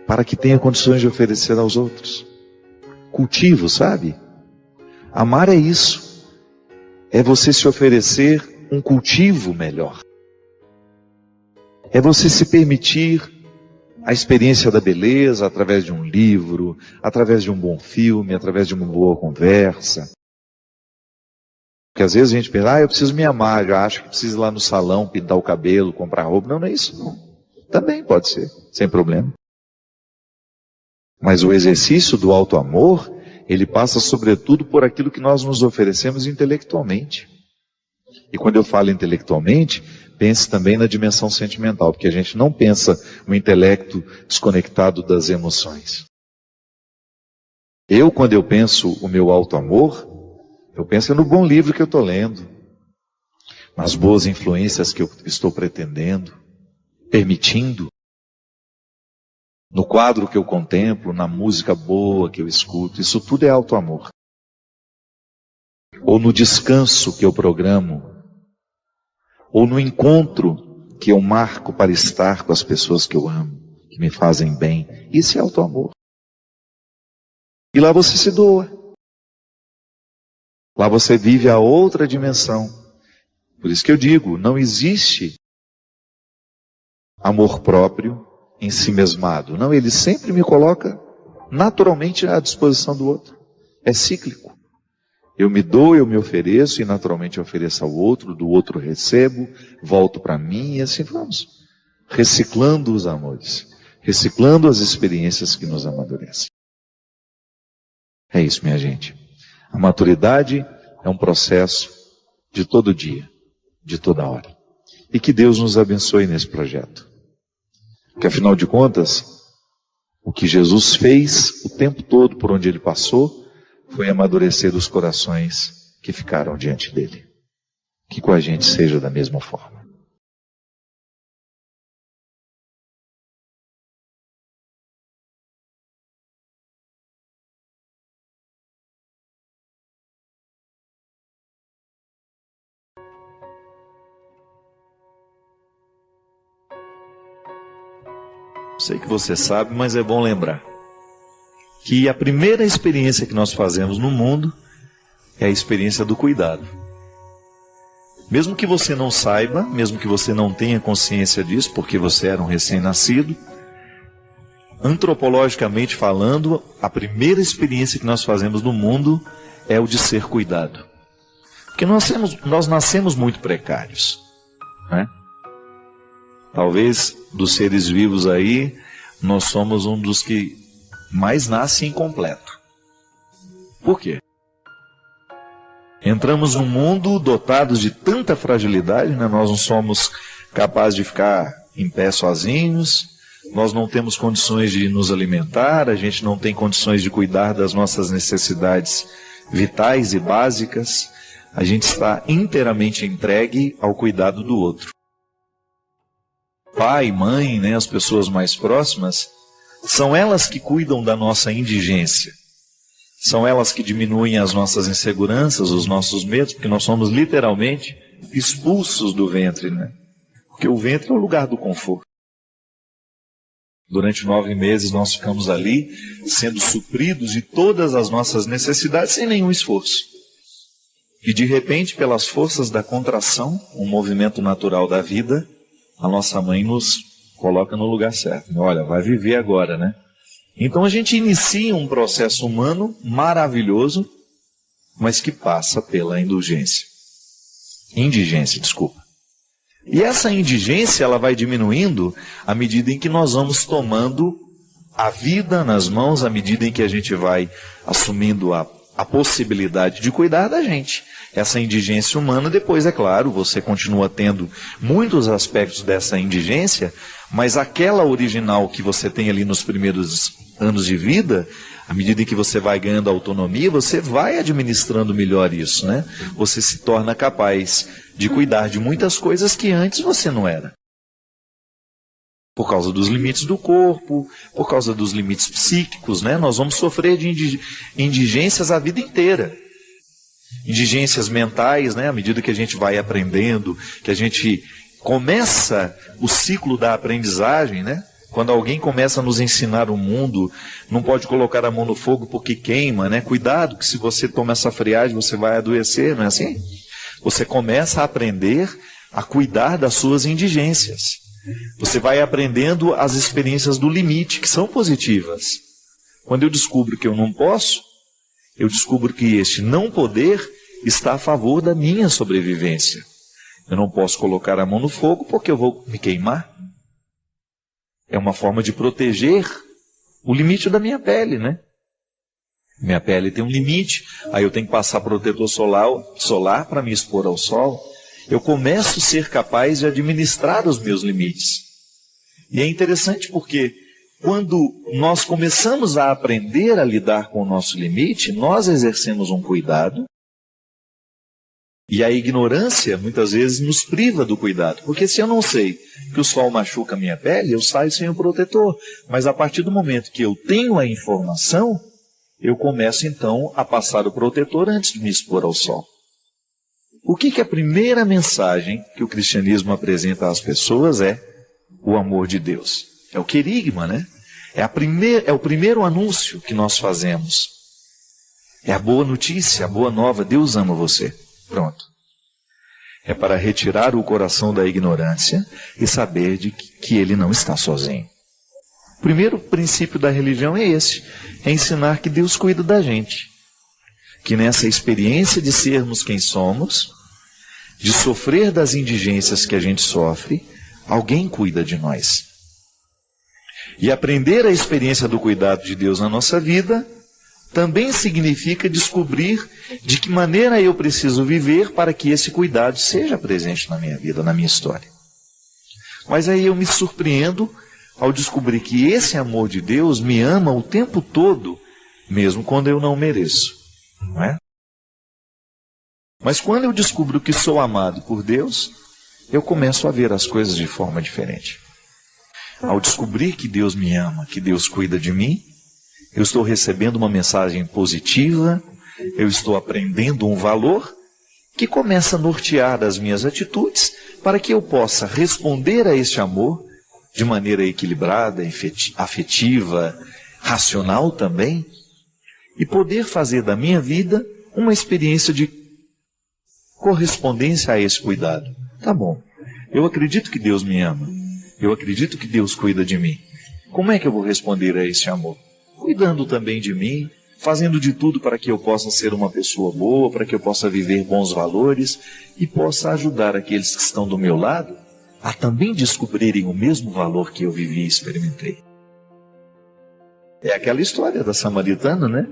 para que tenha condições de oferecer aos outros. Cultivo, sabe? Amar é isso. É você se oferecer um cultivo melhor. É você se permitir a experiência da beleza através de um livro, através de um bom filme, através de uma boa conversa. Porque às vezes a gente pensa, eu preciso me amar, já acho que preciso ir lá no salão, pintar o cabelo, comprar roupa. Não, não é isso não. Também pode ser, sem problema. Mas o exercício do alto amor, ele passa sobretudo por aquilo que nós nos oferecemos intelectualmente. E quando eu falo intelectualmente, pense também na dimensão sentimental, porque a gente não pensa no intelecto desconectado das emoções. Quando eu penso o meu alto amor, eu penso no bom livro que eu estou lendo, nas boas influências que eu estou pretendendo, permitindo, no quadro que eu contemplo, na música boa que eu escuto. Isso tudo é alto amor. Ou no descanso que eu programo, ou no encontro que eu marco para estar com as pessoas que eu amo, que me fazem bem. Isso é alto amor. E lá você se doa. Lá você vive a outra dimensão. Por isso que eu digo, não existe amor próprio em si mesmado. Não, ele sempre me coloca naturalmente à disposição do outro. É cíclico. Eu me dou, eu me ofereço e naturalmente eu ofereço ao outro, do outro recebo, volto para mim e assim vamos. Reciclando os amores, reciclando as experiências que nos amadurecem. É isso, minha gente. A maturidade é um processo de todo dia, de toda hora. E que Deus nos abençoe nesse projeto. Porque afinal de contas, o que Jesus fez o tempo todo por onde ele passou, foi amadurecer os corações que ficaram diante dele. Que com a gente seja da mesma forma. Sei que você sabe, mas é bom lembrar que a primeira experiência que nós fazemos no mundo é a experiência do cuidado. Mesmo que você não saiba, mesmo que você não tenha consciência disso, porque você era um recém-nascido, antropologicamente falando, a primeira experiência que nós fazemos no mundo é o de ser cuidado. Porque nós nascemos muito precários, né? Talvez dos seres vivos aí, nós somos um dos que mais nasce incompleto. Por quê? Entramos num mundo dotados de tanta fragilidade, né? Nós não somos capazes de ficar em pé sozinhos, nós não temos condições de nos alimentar, a gente não tem condições de cuidar das nossas necessidades vitais e básicas, a gente está inteiramente entregue ao cuidado do outro. Pai, mãe, né, as pessoas mais próximas, são elas que cuidam da nossa indigência. São elas que diminuem as nossas inseguranças, os nossos medos, porque nós somos literalmente expulsos do ventre, né? Porque o ventre é o lugar do conforto. Durante 9 meses nós ficamos ali, sendo supridos de todas as nossas necessidades sem nenhum esforço. E de repente, pelas forças da contração, um movimento natural da vida, a nossa mãe nos coloca no lugar certo. Olha, vai viver agora, né? Então a gente inicia um processo humano maravilhoso, mas que passa pela indigência, desculpa. E essa indigência, ela vai diminuindo à medida em que nós vamos tomando a vida nas mãos, à medida em que a gente vai assumindo a possibilidade de cuidar da gente. Essa indigência humana, depois, é claro, você continua tendo muitos aspectos dessa indigência, mas aquela original que você tem ali nos primeiros anos de vida, à medida em que você vai ganhando autonomia, você vai administrando melhor isso, né? Você se torna capaz de cuidar de muitas coisas que antes você não era. Por causa dos limites do corpo, por causa dos limites psíquicos, né? Nós vamos sofrer de indigências a vida inteira. Indigências mentais, né? À medida que a gente vai aprendendo, que a gente começa o ciclo da aprendizagem, né? Quando alguém começa a nos ensinar o mundo, não pode colocar a mão no fogo porque queima, né? Cuidado que se você toma essa friagem você vai adoecer, não é assim? Você começa a aprender a cuidar das suas indigências. Você vai aprendendo as experiências do limite, que são positivas. Quando eu descubro que eu não posso, eu descubro que este não poder está a favor da minha sobrevivência. Eu não posso colocar a mão no fogo porque eu vou me queimar. É uma forma de proteger o limite da minha pele, né? Minha pele tem um limite, aí eu tenho que passar protetor solar para me expor ao sol. Eu começo a ser capaz de administrar os meus limites. E é interessante porque quando nós começamos a aprender a lidar com o nosso limite, nós exercemos um cuidado. E a ignorância, muitas vezes, nos priva do cuidado. Porque se eu não sei que o sol machuca a minha pele, eu saio sem o protetor. Mas a partir do momento que eu tenho a informação, eu começo então a passar o protetor antes de me expor ao sol. O que é a primeira mensagem que o cristianismo apresenta às pessoas é o amor de Deus. É o querigma, né? É o primeiro anúncio que nós fazemos. É a boa notícia, a boa nova, Deus ama você. Pronto. É para retirar o coração da ignorância e saber de que ele não está sozinho. O primeiro princípio da religião é esse, é ensinar que Deus cuida da gente. Que nessa experiência de sermos quem somos, de sofrer das indigências que a gente sofre, alguém cuida de nós. E aprender a experiência do cuidado de Deus na nossa vida também significa descobrir de que maneira eu preciso viver para que esse cuidado seja presente na minha vida, na minha história. Mas aí eu me surpreendo ao descobrir que esse amor de Deus me ama o tempo todo, mesmo quando eu não mereço. Não é? Mas quando eu descubro que sou amado por Deus, eu começo a ver as coisas de forma diferente. Ao descobrir que Deus me ama, que Deus cuida de mim, eu estou recebendo uma mensagem positiva, eu estou aprendendo um valor que começa a nortear as minhas atitudes para que eu possa responder a este amor de maneira equilibrada, afetiva, racional também, e poder fazer da minha vida uma experiência de correspondência a esse cuidado. Tá bom, eu acredito que Deus me ama, eu acredito que Deus cuida de mim. Como é que eu vou responder a esse amor? Cuidando também de mim, fazendo de tudo para que eu possa ser uma pessoa boa, para que eu possa viver bons valores e possa ajudar aqueles que estão do meu lado a também descobrirem o mesmo valor que eu vivi e experimentei. É aquela história da samaritana, né?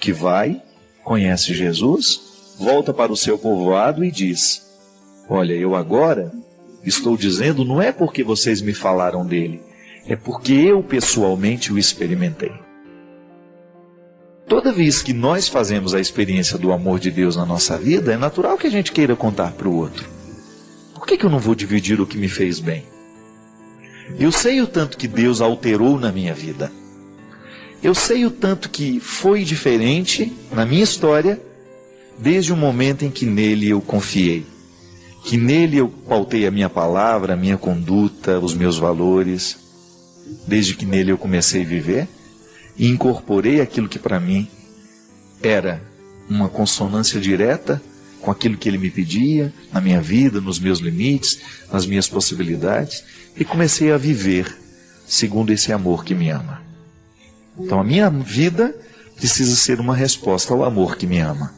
Que vai, conhece Jesus, volta para o seu povoado e diz: olha, eu agora estou dizendo não é porque vocês me falaram dele, é porque eu pessoalmente o experimentei. Toda vez que nós fazemos a experiência do amor de Deus na nossa vida, é natural que a gente queira contar para o outro. Por que eu não vou dividir o que me fez bem? Eu sei o tanto que Deus alterou na minha vida. Eu sei o tanto que foi diferente na minha história, desde o momento em que nele eu confiei. Que nele eu pautei a minha palavra, a minha conduta, os meus valores. Desde que nele eu comecei a viver e incorporei aquilo que para mim era uma consonância direta com aquilo que ele me pedia, na minha vida, nos meus limites, nas minhas possibilidades, e comecei a viver segundo esse amor que me ama. Então a minha vida precisa ser uma resposta ao amor que me ama.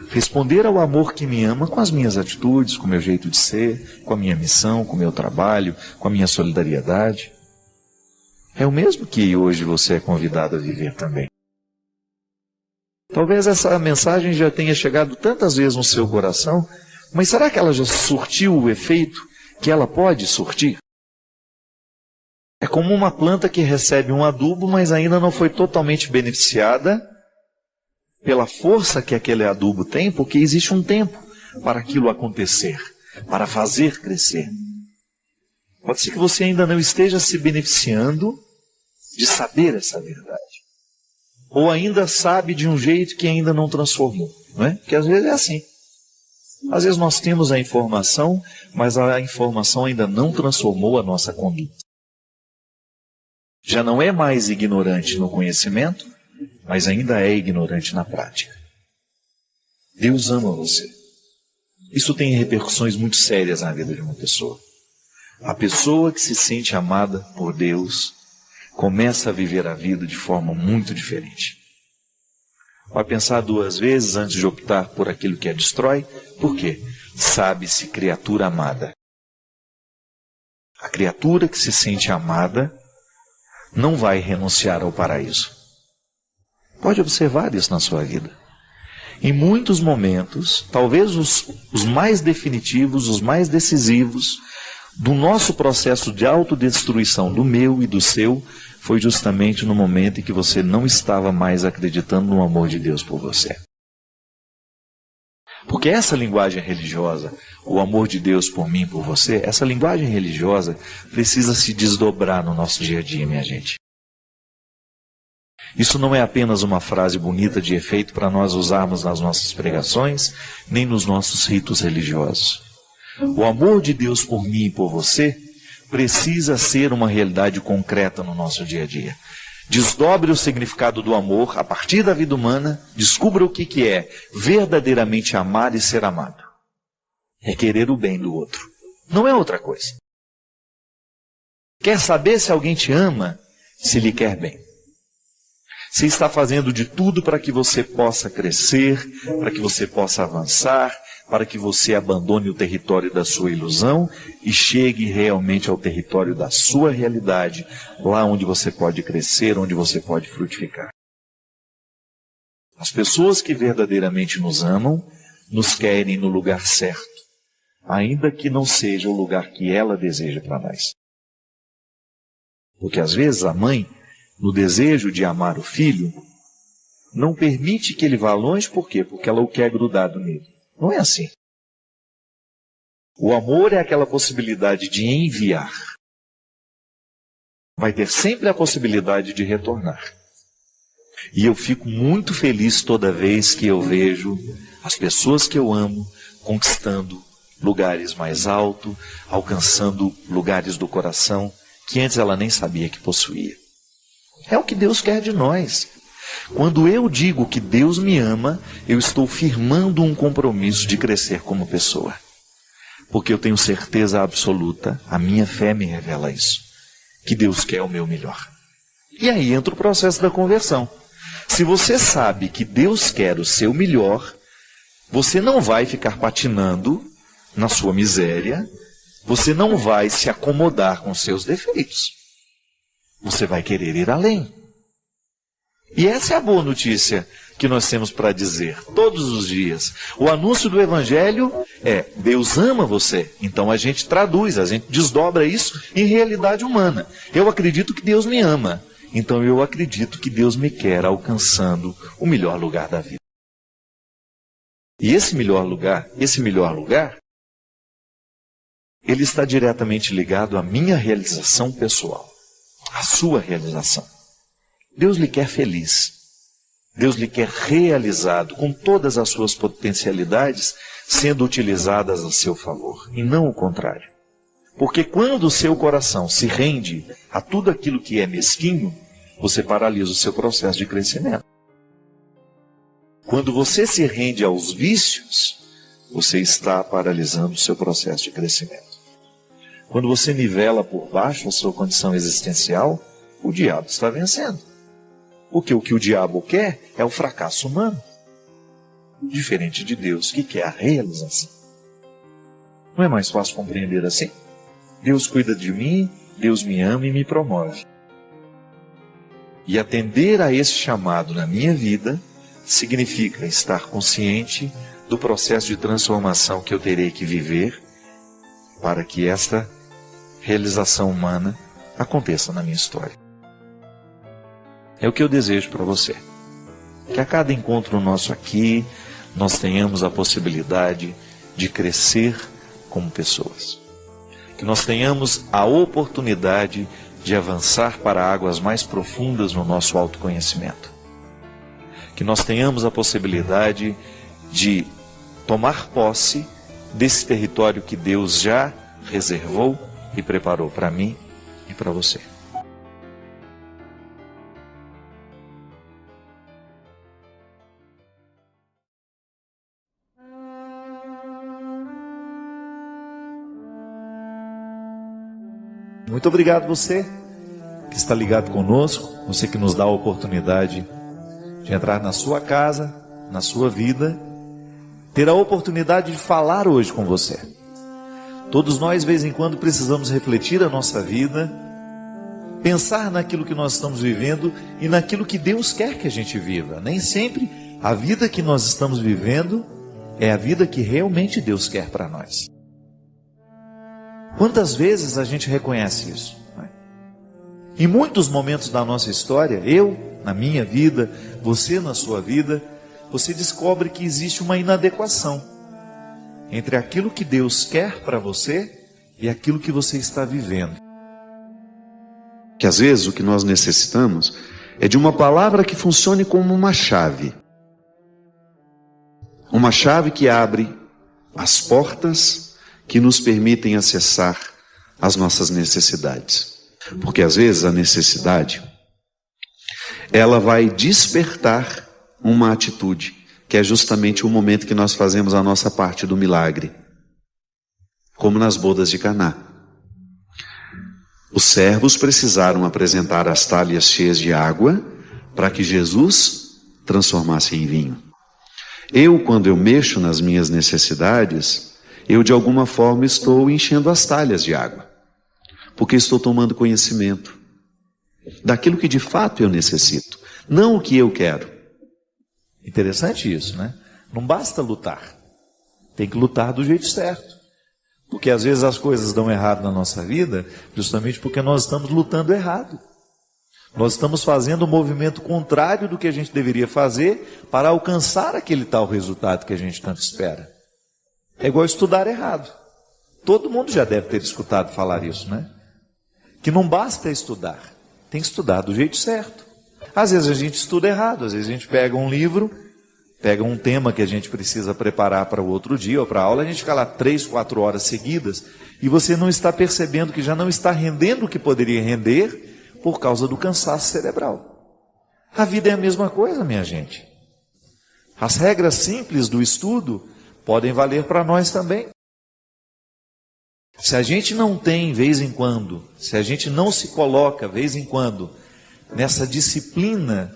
Responder ao amor que me ama com as minhas atitudes, com o meu jeito de ser, com a minha missão, com o meu trabalho, com a minha solidariedade. É o mesmo que hoje você é convidado a viver também. Talvez essa mensagem já tenha chegado tantas vezes no seu coração, mas será que ela já surtiu o efeito que ela pode surtir? É como uma planta que recebe um adubo, mas ainda não foi totalmente beneficiada pela força que aquele adubo tem, porque existe um tempo para aquilo acontecer, para fazer crescer. Pode ser que você ainda não esteja se beneficiando de saber essa verdade. Ou ainda sabe de um jeito que ainda não transformou. Não é? Porque às vezes é assim. Às vezes nós temos a informação, mas a informação ainda não transformou a nossa conduta. Já não é mais ignorante no conhecimento, mas ainda é ignorante na prática. Deus ama você. Isso tem repercussões muito sérias na vida de uma pessoa. A pessoa que se sente amada por Deus começa a viver a vida de forma muito diferente. Vai pensar duas vezes antes de optar por aquilo que a destrói. Por quê? Sabe-se criatura amada. A criatura que se sente amada não vai renunciar ao paraíso. Pode observar isso na sua vida. Em muitos momentos, talvez os mais definitivos, os mais decisivos, do nosso processo de autodestruição, do meu e do seu, foi justamente no momento em que você não estava mais acreditando no amor de Deus por você. Porque essa linguagem religiosa, o amor de Deus por mim, por você, essa linguagem religiosa precisa se desdobrar no nosso dia a dia, minha gente. Isso não é apenas uma frase bonita de efeito para nós usarmos nas nossas pregações, nem nos nossos ritos religiosos. O amor de Deus por mim e por você precisa ser uma realidade concreta no nosso dia a dia. Desdobre o significado do amor a partir da vida humana, descubra o que é verdadeiramente amar e ser amado. É querer o bem do outro. Não é outra coisa. Quer saber se alguém te ama? Se lhe quer bem. Se está fazendo de tudo para que você possa crescer, para que você possa avançar, para que você abandone o território da sua ilusão e chegue realmente ao território da sua realidade, lá onde você pode crescer, onde você pode frutificar. As pessoas que verdadeiramente nos amam, nos querem no lugar certo, ainda que não seja o lugar que ela deseja para nós. Porque às vezes a mãe, no desejo de amar o filho, não permite que ele vá longe, por quê? Porque ela o quer grudado nele. Não é assim. O amor é aquela possibilidade de enviar. Vai ter sempre a possibilidade de retornar. E eu fico muito feliz toda vez que eu vejo as pessoas que eu amo conquistando lugares mais altos, alcançando lugares do coração que antes ela nem sabia que possuía. É o que Deus quer de nós. Quando eu digo que Deus me ama, eu estou firmando um compromisso de crescer como pessoa. Porque eu tenho certeza absoluta, a minha fé me revela isso, que Deus quer o meu melhor. E aí entra o processo da conversão. Se você sabe que Deus quer o seu melhor, você não vai ficar patinando na sua miséria, você não vai se acomodar com seus defeitos. Você vai querer ir além. E essa é a boa notícia que nós temos para dizer todos os dias. O anúncio do Evangelho é: Deus ama você. Então a gente traduz, a gente desdobra isso em realidade humana. Eu acredito que Deus me ama. Então eu acredito que Deus me quer alcançando o melhor lugar da vida. E esse melhor lugar, ele está diretamente ligado à minha realização pessoal, à sua realização. Deus lhe quer feliz. Deus lhe quer realizado, com todas as suas potencialidades sendo utilizadas a seu favor, e não o contrário. Porque quando o seu coração se rende a tudo aquilo que é mesquinho, você paralisa o seu processo de crescimento. Quando você se rende aos vícios, você está paralisando o seu processo de crescimento. Quando você nivela por baixo a sua condição existencial, o diabo está vencendo. Porque o que o diabo quer é o fracasso humano. Diferente de Deus, que quer a realização. Não é mais fácil compreender assim? Deus cuida de mim, Deus me ama e me promove. E atender a esse chamado na minha vida significa estar consciente do processo de transformação que eu terei que viver para que esta realização humana aconteça na minha história. É o que eu desejo para você. Que a cada encontro nosso aqui, nós tenhamos a possibilidade de crescer como pessoas. Que nós tenhamos a oportunidade de avançar para águas mais profundas no nosso autoconhecimento. Que nós tenhamos a possibilidade de tomar posse desse território que Deus já reservou e preparou para mim e para você. Muito obrigado você que está ligado conosco, você que nos dá a oportunidade de entrar na sua casa, na sua vida, ter a oportunidade de falar hoje com você. Todos nós, de vez em quando, precisamos refletir a nossa vida, pensar naquilo que nós estamos vivendo e naquilo que Deus quer que a gente viva. Nem sempre a vida que nós estamos vivendo é a vida que realmente Deus quer para nós. Quantas vezes a gente reconhece isso? Em muitos momentos da nossa história, eu na minha vida, você na sua vida, você descobre que existe uma inadequação entre aquilo que Deus quer para você e aquilo que você está vivendo. Que às vezes o que nós necessitamos é de uma palavra que funcione como uma chave. Uma chave que abre as portas que nos permitem acessar as nossas necessidades. Porque às vezes a necessidade ela vai despertar uma atitude, que é justamente o momento que nós fazemos a nossa parte do milagre, como nas bodas de Caná. Os servos precisaram apresentar as talhas cheias de água para que Jesus transformasse em vinho. Quando eu mexo nas minhas necessidades, eu de alguma forma estou enchendo as talhas de água, porque estou tomando conhecimento daquilo que de fato eu necessito, não o que eu quero. Interessante isso, né? Não basta lutar, tem que lutar do jeito certo. Porque às vezes as coisas dão errado na nossa vida, justamente porque nós estamos lutando errado. Nós estamos fazendo o movimento contrário do que a gente deveria fazer para alcançar aquele tal resultado que a gente tanto espera. É igual estudar errado. Todo mundo já deve ter escutado falar isso, né? Que não basta estudar, tem que estudar do jeito certo. Às vezes a gente estuda errado, às vezes a gente pega um livro, pega um tema que a gente precisa preparar para o outro dia ou para a aula, a gente fica lá 3, 4 horas seguidas e você não está percebendo que já não está rendendo o que poderia render por causa do cansaço cerebral. A vida é a mesma coisa, minha gente. As regras simples do estudo podem valer para nós também. Se a gente não tem, vez em quando, se a gente não se coloca, vez em quando, nessa disciplina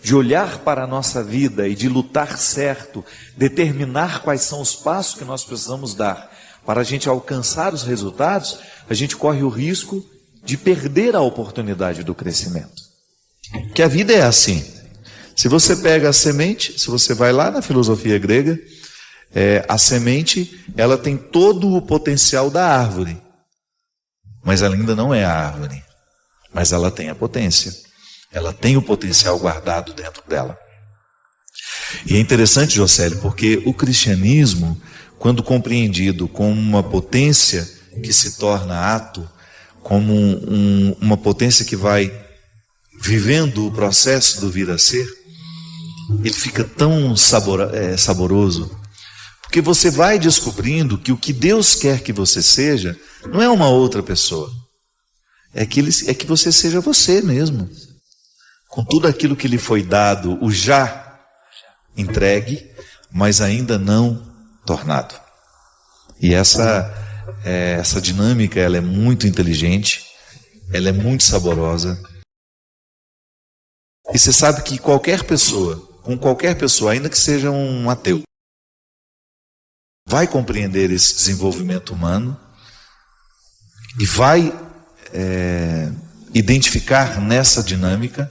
de olhar para a nossa vida e de lutar certo, determinar quais são os passos que nós precisamos dar para a gente alcançar os resultados, a gente corre o risco de perder a oportunidade do crescimento. Que a vida é assim. Se você pega a semente, se você vai lá na filosofia grega, a semente, ela tem todo o potencial da árvore, mas ela ainda não é a árvore, mas ela tem a potência. Ela tem o potencial guardado dentro dela. E é interessante, Jocélio, porque o cristianismo, quando compreendido como uma potência que se torna ato, como uma potência que vai vivendo o processo do vir a ser, ele fica tão saboroso, porque você vai descobrindo que o que Deus quer que você seja não é uma outra pessoa, é que você seja você mesmo, com tudo aquilo que lhe foi dado, o já entregue, mas ainda não tornado. E essa dinâmica, ela é muito inteligente, ela é muito saborosa. E você sabe que com qualquer pessoa, ainda que seja um ateu, vai compreender esse desenvolvimento humano e vai identificar nessa dinâmica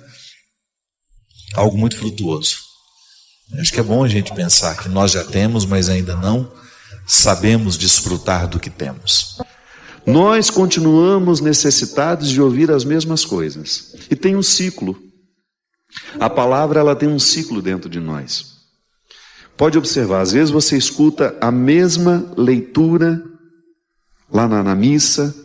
algo muito frutuoso. Acho que é bom a gente pensar que nós já temos, mas ainda não sabemos desfrutar do que temos. Nós continuamos necessitados de ouvir as mesmas coisas. E tem um ciclo. A palavra, ela tem um ciclo dentro de nós. Pode observar, às vezes você escuta a mesma leitura lá na missa.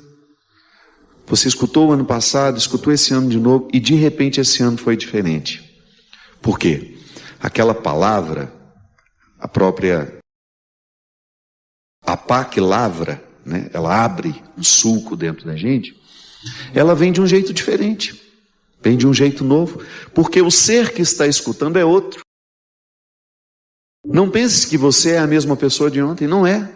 Você escutou o ano passado, escutou esse ano de novo, e de repente esse ano foi diferente. Por quê? Aquela palavra, a pá que lavra, né? Ela abre um sulco dentro da gente, ela vem de um jeito diferente, vem de um jeito novo, porque o ser que está escutando é outro. Não pense que você é a mesma pessoa de ontem, não é.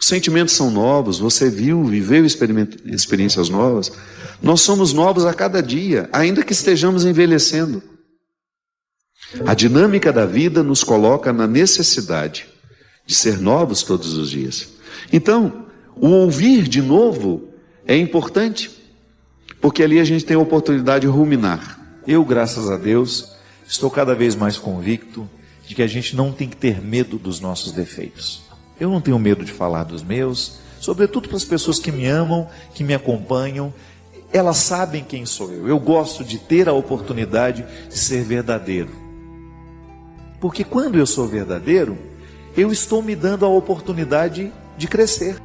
Os sentimentos são novos, você viveu experiências novas. Nós somos novos a cada dia, ainda que estejamos envelhecendo. A dinâmica da vida nos coloca na necessidade de ser novos todos os dias. Então, o ouvir de novo é importante, porque ali a gente tem a oportunidade de ruminar. Eu, graças a Deus, estou cada vez mais convicto de que a gente não tem que ter medo dos nossos defeitos. Eu não tenho medo de falar dos meus, sobretudo para as pessoas que me amam, que me acompanham. Elas sabem quem sou eu. Eu gosto de ter a oportunidade de ser verdadeiro. Porque quando eu sou verdadeiro, eu estou me dando a oportunidade de crescer.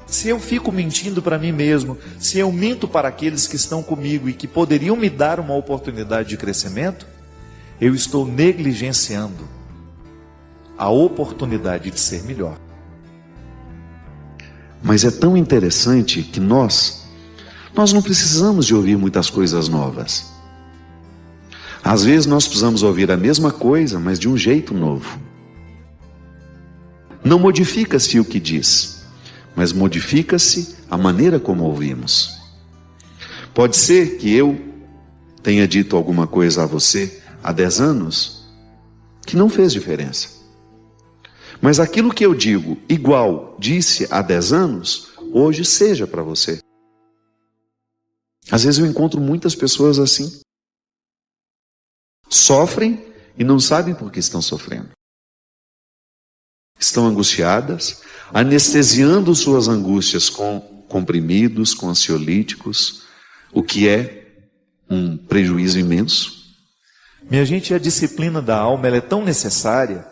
Se eu fico mentindo para mim mesmo, se eu minto para aqueles que estão comigo e que poderiam me dar uma oportunidade de crescimento, eu estou negligenciando a oportunidade de ser melhor. Mas é tão interessante que nós não precisamos de ouvir muitas coisas novas. Às vezes nós precisamos ouvir a mesma coisa, mas de um jeito novo. Não modifica-se o que diz, mas modifica-se a maneira como ouvimos. Pode ser que eu tenha dito alguma coisa a você há 10 anos que não fez diferença. Mas aquilo que eu digo igual disse há 10 anos, hoje seja para você. Às vezes eu encontro muitas pessoas assim. Sofrem e não sabem por que estão sofrendo. Estão angustiadas, anestesiando suas angústias com comprimidos, com ansiolíticos, o que é um prejuízo imenso. Minha gente, a disciplina da alma ela é tão necessária,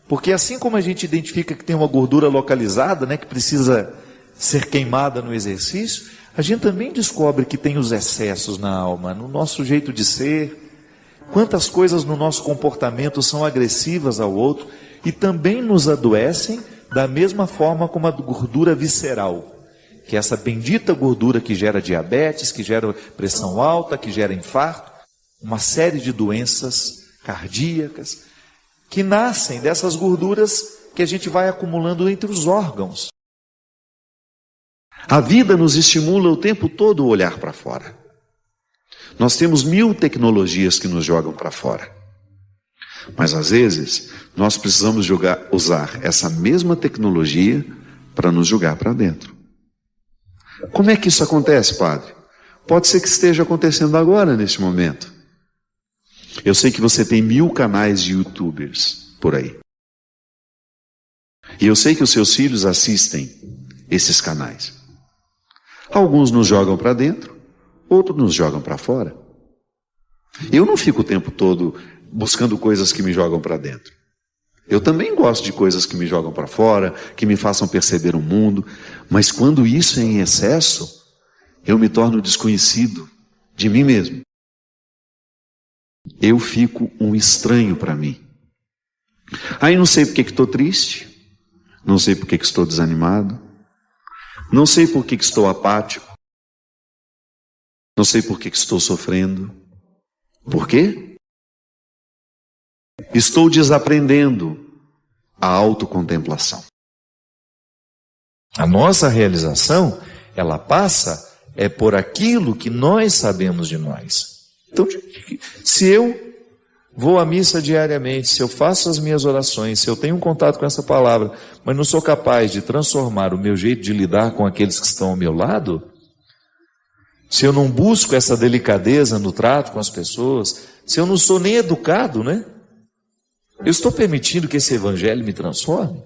porque assim como a gente identifica que tem uma gordura localizada, né, que precisa ser queimada no exercício, a gente também descobre que tem os excessos na alma, no nosso jeito de ser. Quantas coisas no nosso comportamento são agressivas ao outro e também nos adoecem da mesma forma como a gordura visceral, que é essa bendita gordura que gera diabetes, que gera pressão alta, que gera infarto, uma série de doenças cardíacas que nascem dessas gorduras que a gente vai acumulando entre os órgãos. A vida nos estimula o tempo todo a olhar para fora. Nós temos 1000 tecnologias que nos jogam para fora. Mas às vezes, nós precisamos usar essa mesma tecnologia para nos jogar para dentro. Como é que isso acontece, padre? Pode ser que esteja acontecendo agora, neste momento. Eu sei que você tem 1000 canais de YouTubers por aí. E eu sei que os seus filhos assistem esses canais. Alguns nos jogam para dentro, outros nos jogam para fora. Eu não fico o tempo todo buscando coisas que me jogam para dentro. Eu também gosto de coisas que me jogam para fora, que me façam perceber o mundo, mas quando isso é em excesso, eu me torno desconhecido de mim mesmo. Eu fico um estranho para mim. Aí não sei por que estou triste, não sei por que estou desanimado, não sei por que estou apático, não sei por que estou sofrendo. Por quê? Estou desaprendendo a autocontemplação. A nossa realização, ela passa por aquilo que nós sabemos de nós. Então, se eu vou à missa diariamente, se eu faço as minhas orações, se eu tenho um contato com essa palavra, mas não sou capaz de transformar o meu jeito de lidar com aqueles que estão ao meu lado, se eu não busco essa delicadeza no trato com as pessoas, se eu não sou nem educado, né? Eu estou permitindo que esse evangelho me transforme?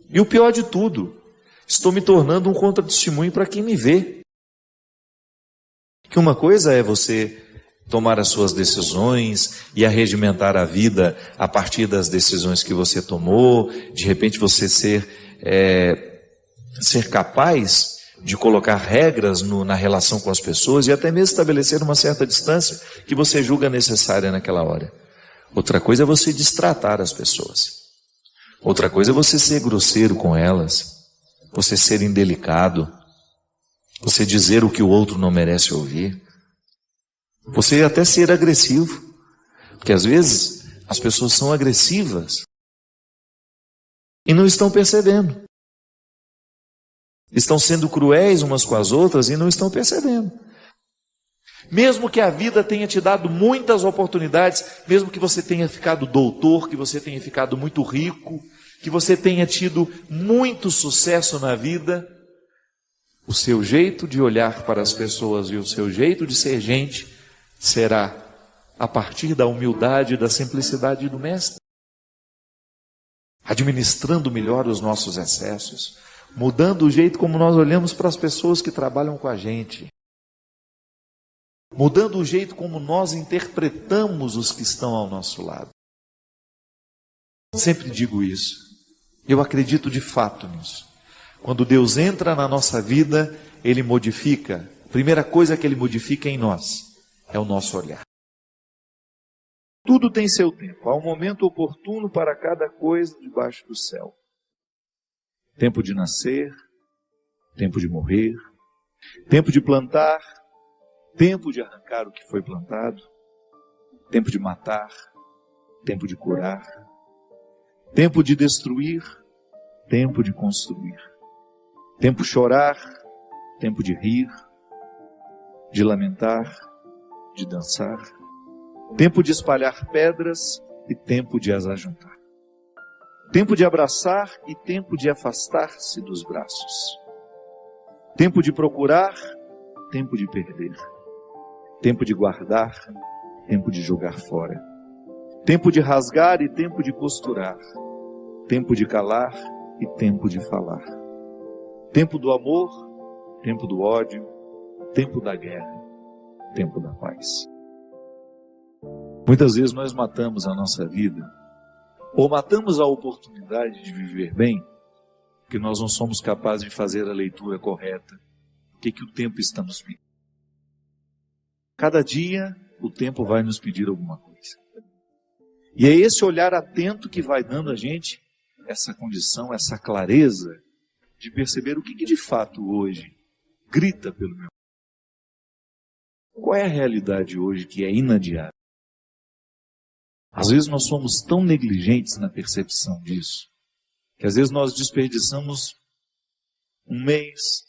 E o pior de tudo, estou me tornando um contratestemunho para quem me vê. Que uma coisa é você tomar as suas decisões e arregimentar a vida a partir das decisões que você tomou, de repente você ser capaz de colocar regras na relação com as pessoas e até mesmo estabelecer uma certa distância que você julga necessária naquela hora. Outra coisa é você destratar as pessoas. Outra coisa é você ser grosseiro com elas, você ser indelicado, você dizer o que o outro não merece ouvir, você até ser agressivo, porque às vezes as pessoas são agressivas e não estão percebendo. Estão sendo cruéis umas com as outras e não estão percebendo. Mesmo que a vida tenha te dado muitas oportunidades, mesmo que você tenha ficado doutor, que você tenha ficado muito rico, que você tenha tido muito sucesso na vida, o seu jeito de olhar para as pessoas e o seu jeito de ser gente será a partir da humildade e da simplicidade do Mestre. Administrando melhor os nossos excessos, mudando o jeito como nós olhamos para as pessoas que trabalham com a gente, mudando o jeito como nós interpretamos os que estão ao nosso lado. Sempre digo isso. Eu acredito de fato nisso. Quando Deus entra na nossa vida, Ele modifica. A primeira coisa que Ele modifica em nós é o nosso olhar. Tudo tem seu tempo. Há um momento oportuno para cada coisa debaixo do céu. Tempo de nascer, tempo de morrer, tempo de plantar, tempo de arrancar o que foi plantado. tempo de matar, tempo de curar, tempo de destruir, tempo de construir, tempo de chorar, tempo de rir, de lamentar, de dançar, tempo de espalhar pedras e tempo de as ajuntar, tempo de abraçar e tempo de afastar-se dos braços, tempo de procurar, tempo de perder, tempo de guardar, tempo de jogar fora, tempo de rasgar e tempo de costurar, tempo de calar e tempo de falar, tempo do amor, tempo do ódio, tempo da guerra, tempo da paz. Muitas vezes nós matamos a nossa vida, ou matamos a oportunidade de viver bem, porque nós não somos capazes de fazer a leitura correta. O que o tempo está nos pedindo? Cada dia o tempo vai nos pedir alguma coisa. E é esse olhar atento que vai dando a gente essa condição, essa clareza de perceber o que de fato hoje grita pelo meu. Qual é a realidade hoje que é inadiável? Às vezes nós somos tão negligentes na percepção disso, que às vezes nós desperdiçamos um mês,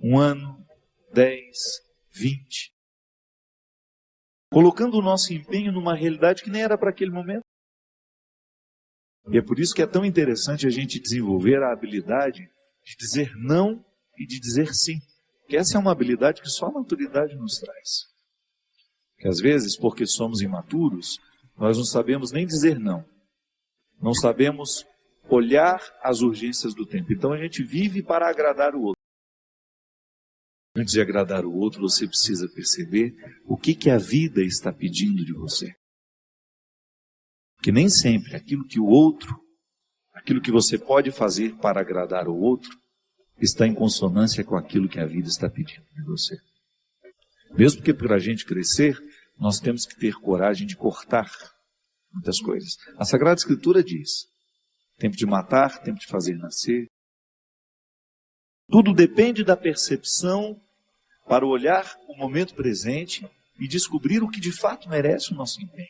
um ano, 10, 20, colocando o nosso empenho numa realidade que nem era para aquele momento. E é por isso que é tão interessante a gente desenvolver a habilidade de dizer não e de dizer sim. Porque essa é uma habilidade que só a maturidade nos traz. Que às vezes, porque somos imaturos, nós não sabemos nem dizer não. Não sabemos olhar as urgências do tempo. Então a gente vive para agradar o outro. Antes de agradar o outro, você precisa perceber o que a vida está pedindo de você. Que nem sempre aquilo que o outro, aquilo que você pode fazer para agradar o outro, está em consonância com aquilo que a vida está pedindo de você. Mesmo que para a gente crescer, nós temos que ter coragem de cortar muitas coisas. A Sagrada Escritura diz, tempo de matar, tempo de fazer nascer. Tudo depende da percepção para olhar o momento presente e descobrir o que de fato merece o nosso empenho.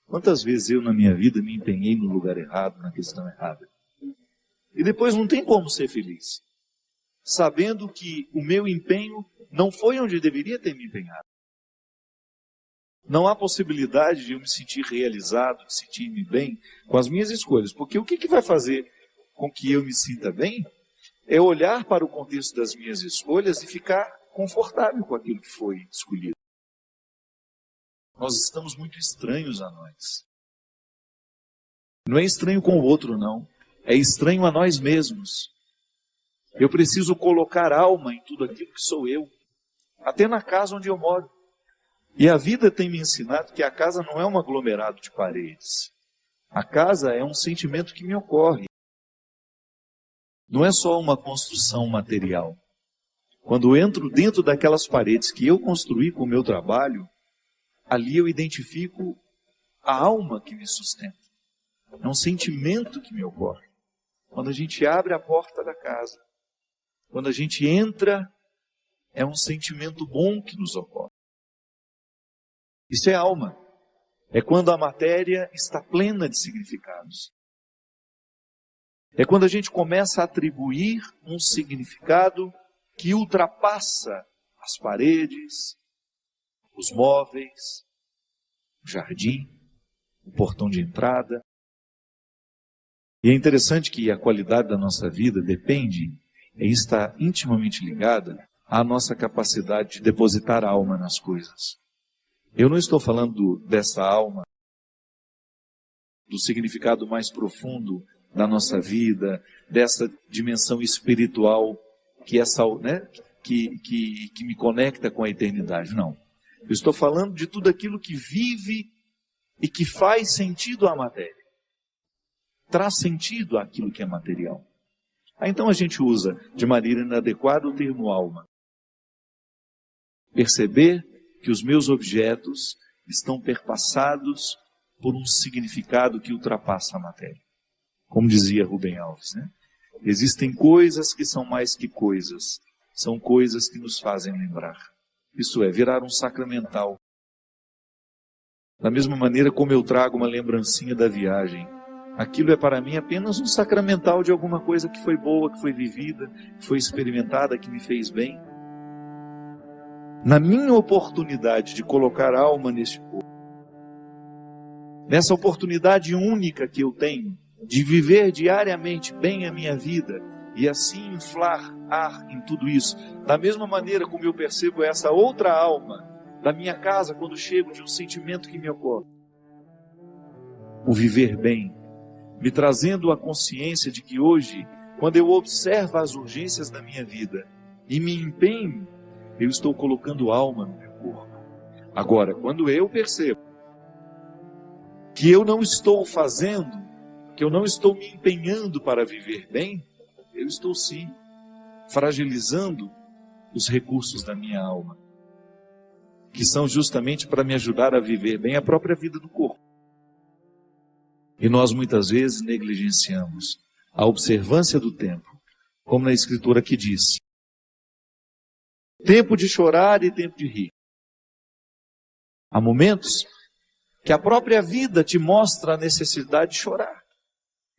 Quantas vezes eu na minha vida me empenhei no lugar errado, na questão errada. E depois não tem como ser feliz, sabendo que o meu empenho não foi onde deveria ter me empenhado. Não há possibilidade de eu me sentir realizado, de sentir-me bem com as minhas escolhas. Porque o que vai fazer com que eu me sinta bem é olhar para o contexto das minhas escolhas e ficar confortável com aquilo que foi escolhido. Nós estamos muito estranhos a nós. Não é estranho com o outro, não. É estranho a nós mesmos. Eu preciso colocar alma em tudo aquilo que sou eu. Até na casa onde eu moro. E a vida tem me ensinado que a casa não é um aglomerado de paredes. A casa é um sentimento que me ocorre. Não é só uma construção material. Quando eu entro dentro daquelas paredes que eu construí com o meu trabalho, ali eu identifico a alma que me sustenta. É um sentimento que me ocorre. Quando a gente abre a porta da casa, quando a gente entra, é um sentimento bom que nos ocorre. Isso é alma. É quando a matéria está plena de significados. É quando a gente começa a atribuir um significado que ultrapassa as paredes, os móveis, o jardim, o portão de entrada. E é interessante que a qualidade da nossa vida depende e está intimamente ligada à nossa capacidade de depositar a alma nas coisas. Eu não estou falando dessa alma, do significado mais profundo da nossa vida, dessa dimensão espiritual que me conecta com a eternidade. Não. Eu estou falando de tudo aquilo que vive e que faz sentido à matéria. Traz sentido àquilo que é material. Então a gente usa de maneira inadequada o termo alma. Perceber que os meus objetos estão perpassados por um significado que ultrapassa a matéria. Como dizia Rubem Alves, né? Existem coisas que são mais que coisas. São coisas que nos fazem lembrar. Isso é, virar um sacramental. Da mesma maneira como eu trago uma lembrancinha da viagem, aquilo é para mim apenas um sacramental de alguma coisa que foi boa, que foi vivida, que foi experimentada, que me fez bem. Na minha oportunidade de colocar alma neste corpo, nessa oportunidade única que eu tenho de viver diariamente bem a minha vida e assim inflar ar em tudo isso, da mesma maneira como eu percebo essa outra alma da minha casa quando chego de um sentimento que me ocorre, o viver bem, me trazendo a consciência de que hoje, quando eu observo as urgências da minha vida e me empenho, eu estou colocando alma no meu corpo. Agora, quando eu percebo que eu não estou fazendo, que eu não estou me empenhando para viver bem, eu estou sim fragilizando os recursos da minha alma, que são justamente para me ajudar a viver bem a própria vida do corpo. E nós muitas vezes negligenciamos a observância do tempo, como na Escritura que diz: tempo de chorar e tempo de rir. Há momentos que a própria vida te mostra a necessidade de chorar,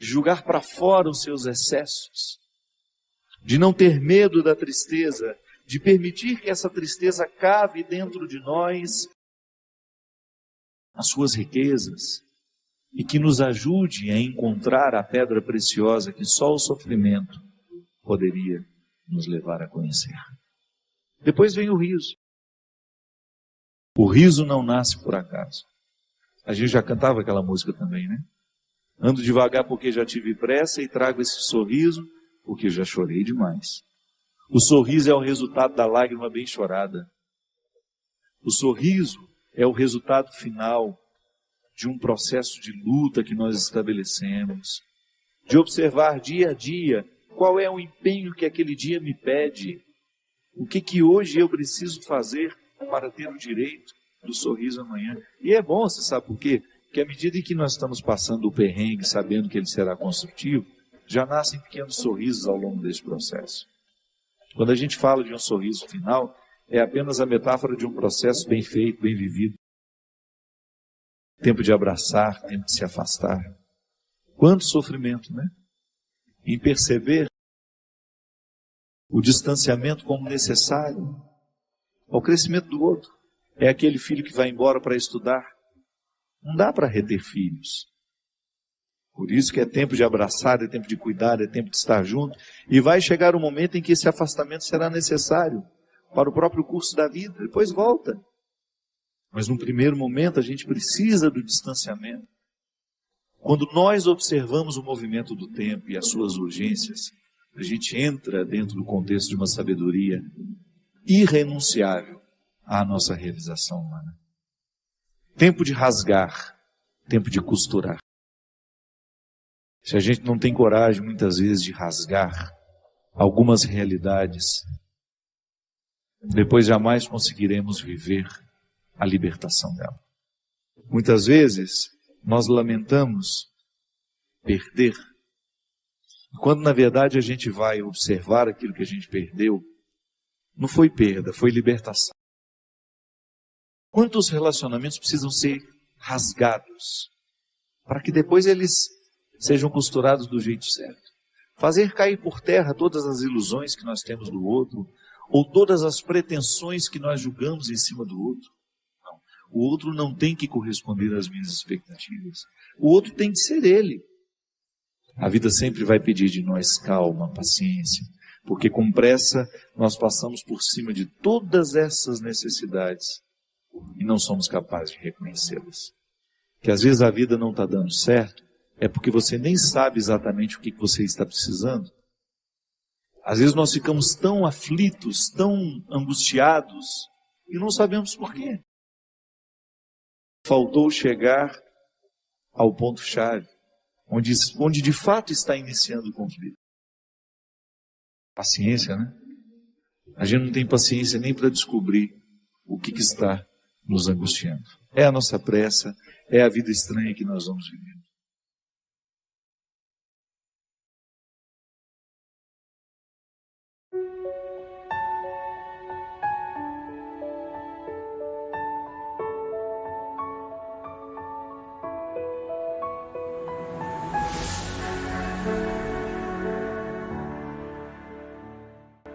de julgar para fora os seus excessos, de não ter medo da tristeza, de permitir que essa tristeza cave dentro de nós as suas riquezas e que nos ajude a encontrar a pedra preciosa que só o sofrimento poderia nos levar a conhecer. Depois vem o riso. O riso não nasce por acaso. A gente já cantava aquela música também, né? Ando devagar porque já tive pressa e trago esse sorriso porque já chorei demais. O sorriso é o resultado da lágrima bem chorada. O sorriso é o resultado final de um processo de luta que nós estabelecemos, de observar dia a dia qual é o empenho que aquele dia me pede, o que hoje eu preciso fazer para ter o direito do sorriso amanhã. E é bom, você sabe por quê? Porque à medida em que nós estamos passando o perrengue, sabendo que ele será construtivo, já nascem pequenos sorrisos ao longo desse processo. Quando a gente fala de um sorriso final, é apenas a metáfora de um processo bem feito, bem vivido. Tempo de abraçar, tempo de se afastar. Quanto sofrimento, né? Em perceber o distanciamento como necessário ao crescimento do outro. É aquele filho que vai embora para estudar. Não dá para reter filhos. Por isso que é tempo de abraçar, é tempo de cuidar, é tempo de estar junto. E vai chegar um momento em que esse afastamento será necessário para o próprio curso da vida. Depois volta. Mas num primeiro momento a gente precisa do distanciamento. Quando nós observamos o movimento do tempo e as suas urgências, a gente entra dentro do contexto de uma sabedoria irrenunciável à nossa realização humana. Tempo de rasgar, tempo de costurar. Se a gente não tem coragem, muitas vezes, de rasgar algumas realidades, depois jamais conseguiremos viver a libertação dela. Muitas vezes, nós lamentamos perder, quando na verdade a gente vai observar aquilo que a gente perdeu, não foi perda, foi libertação. Quantos relacionamentos precisam ser rasgados para que depois eles sejam costurados do jeito certo? Fazer cair por terra todas as ilusões que nós temos do outro, ou todas as pretensões que nós julgamos em cima do outro. Não. O outro não tem que corresponder às minhas expectativas. O outro tem que ser ele. A vida sempre vai pedir de nós calma, paciência, porque com pressa nós passamos por cima de todas essas necessidades e não somos capazes de reconhecê-las. Que às vezes a vida não está dando certo, é porque você nem sabe exatamente o que você está precisando. Às vezes nós ficamos tão aflitos, tão angustiados, e não sabemos por quê. Faltou chegar ao ponto-chave, onde de fato está iniciando o conflito. Paciência, né? A gente não tem paciência nem para descobrir o que está nos angustiando. É a nossa pressa, é a vida estranha que nós vamos vivendo.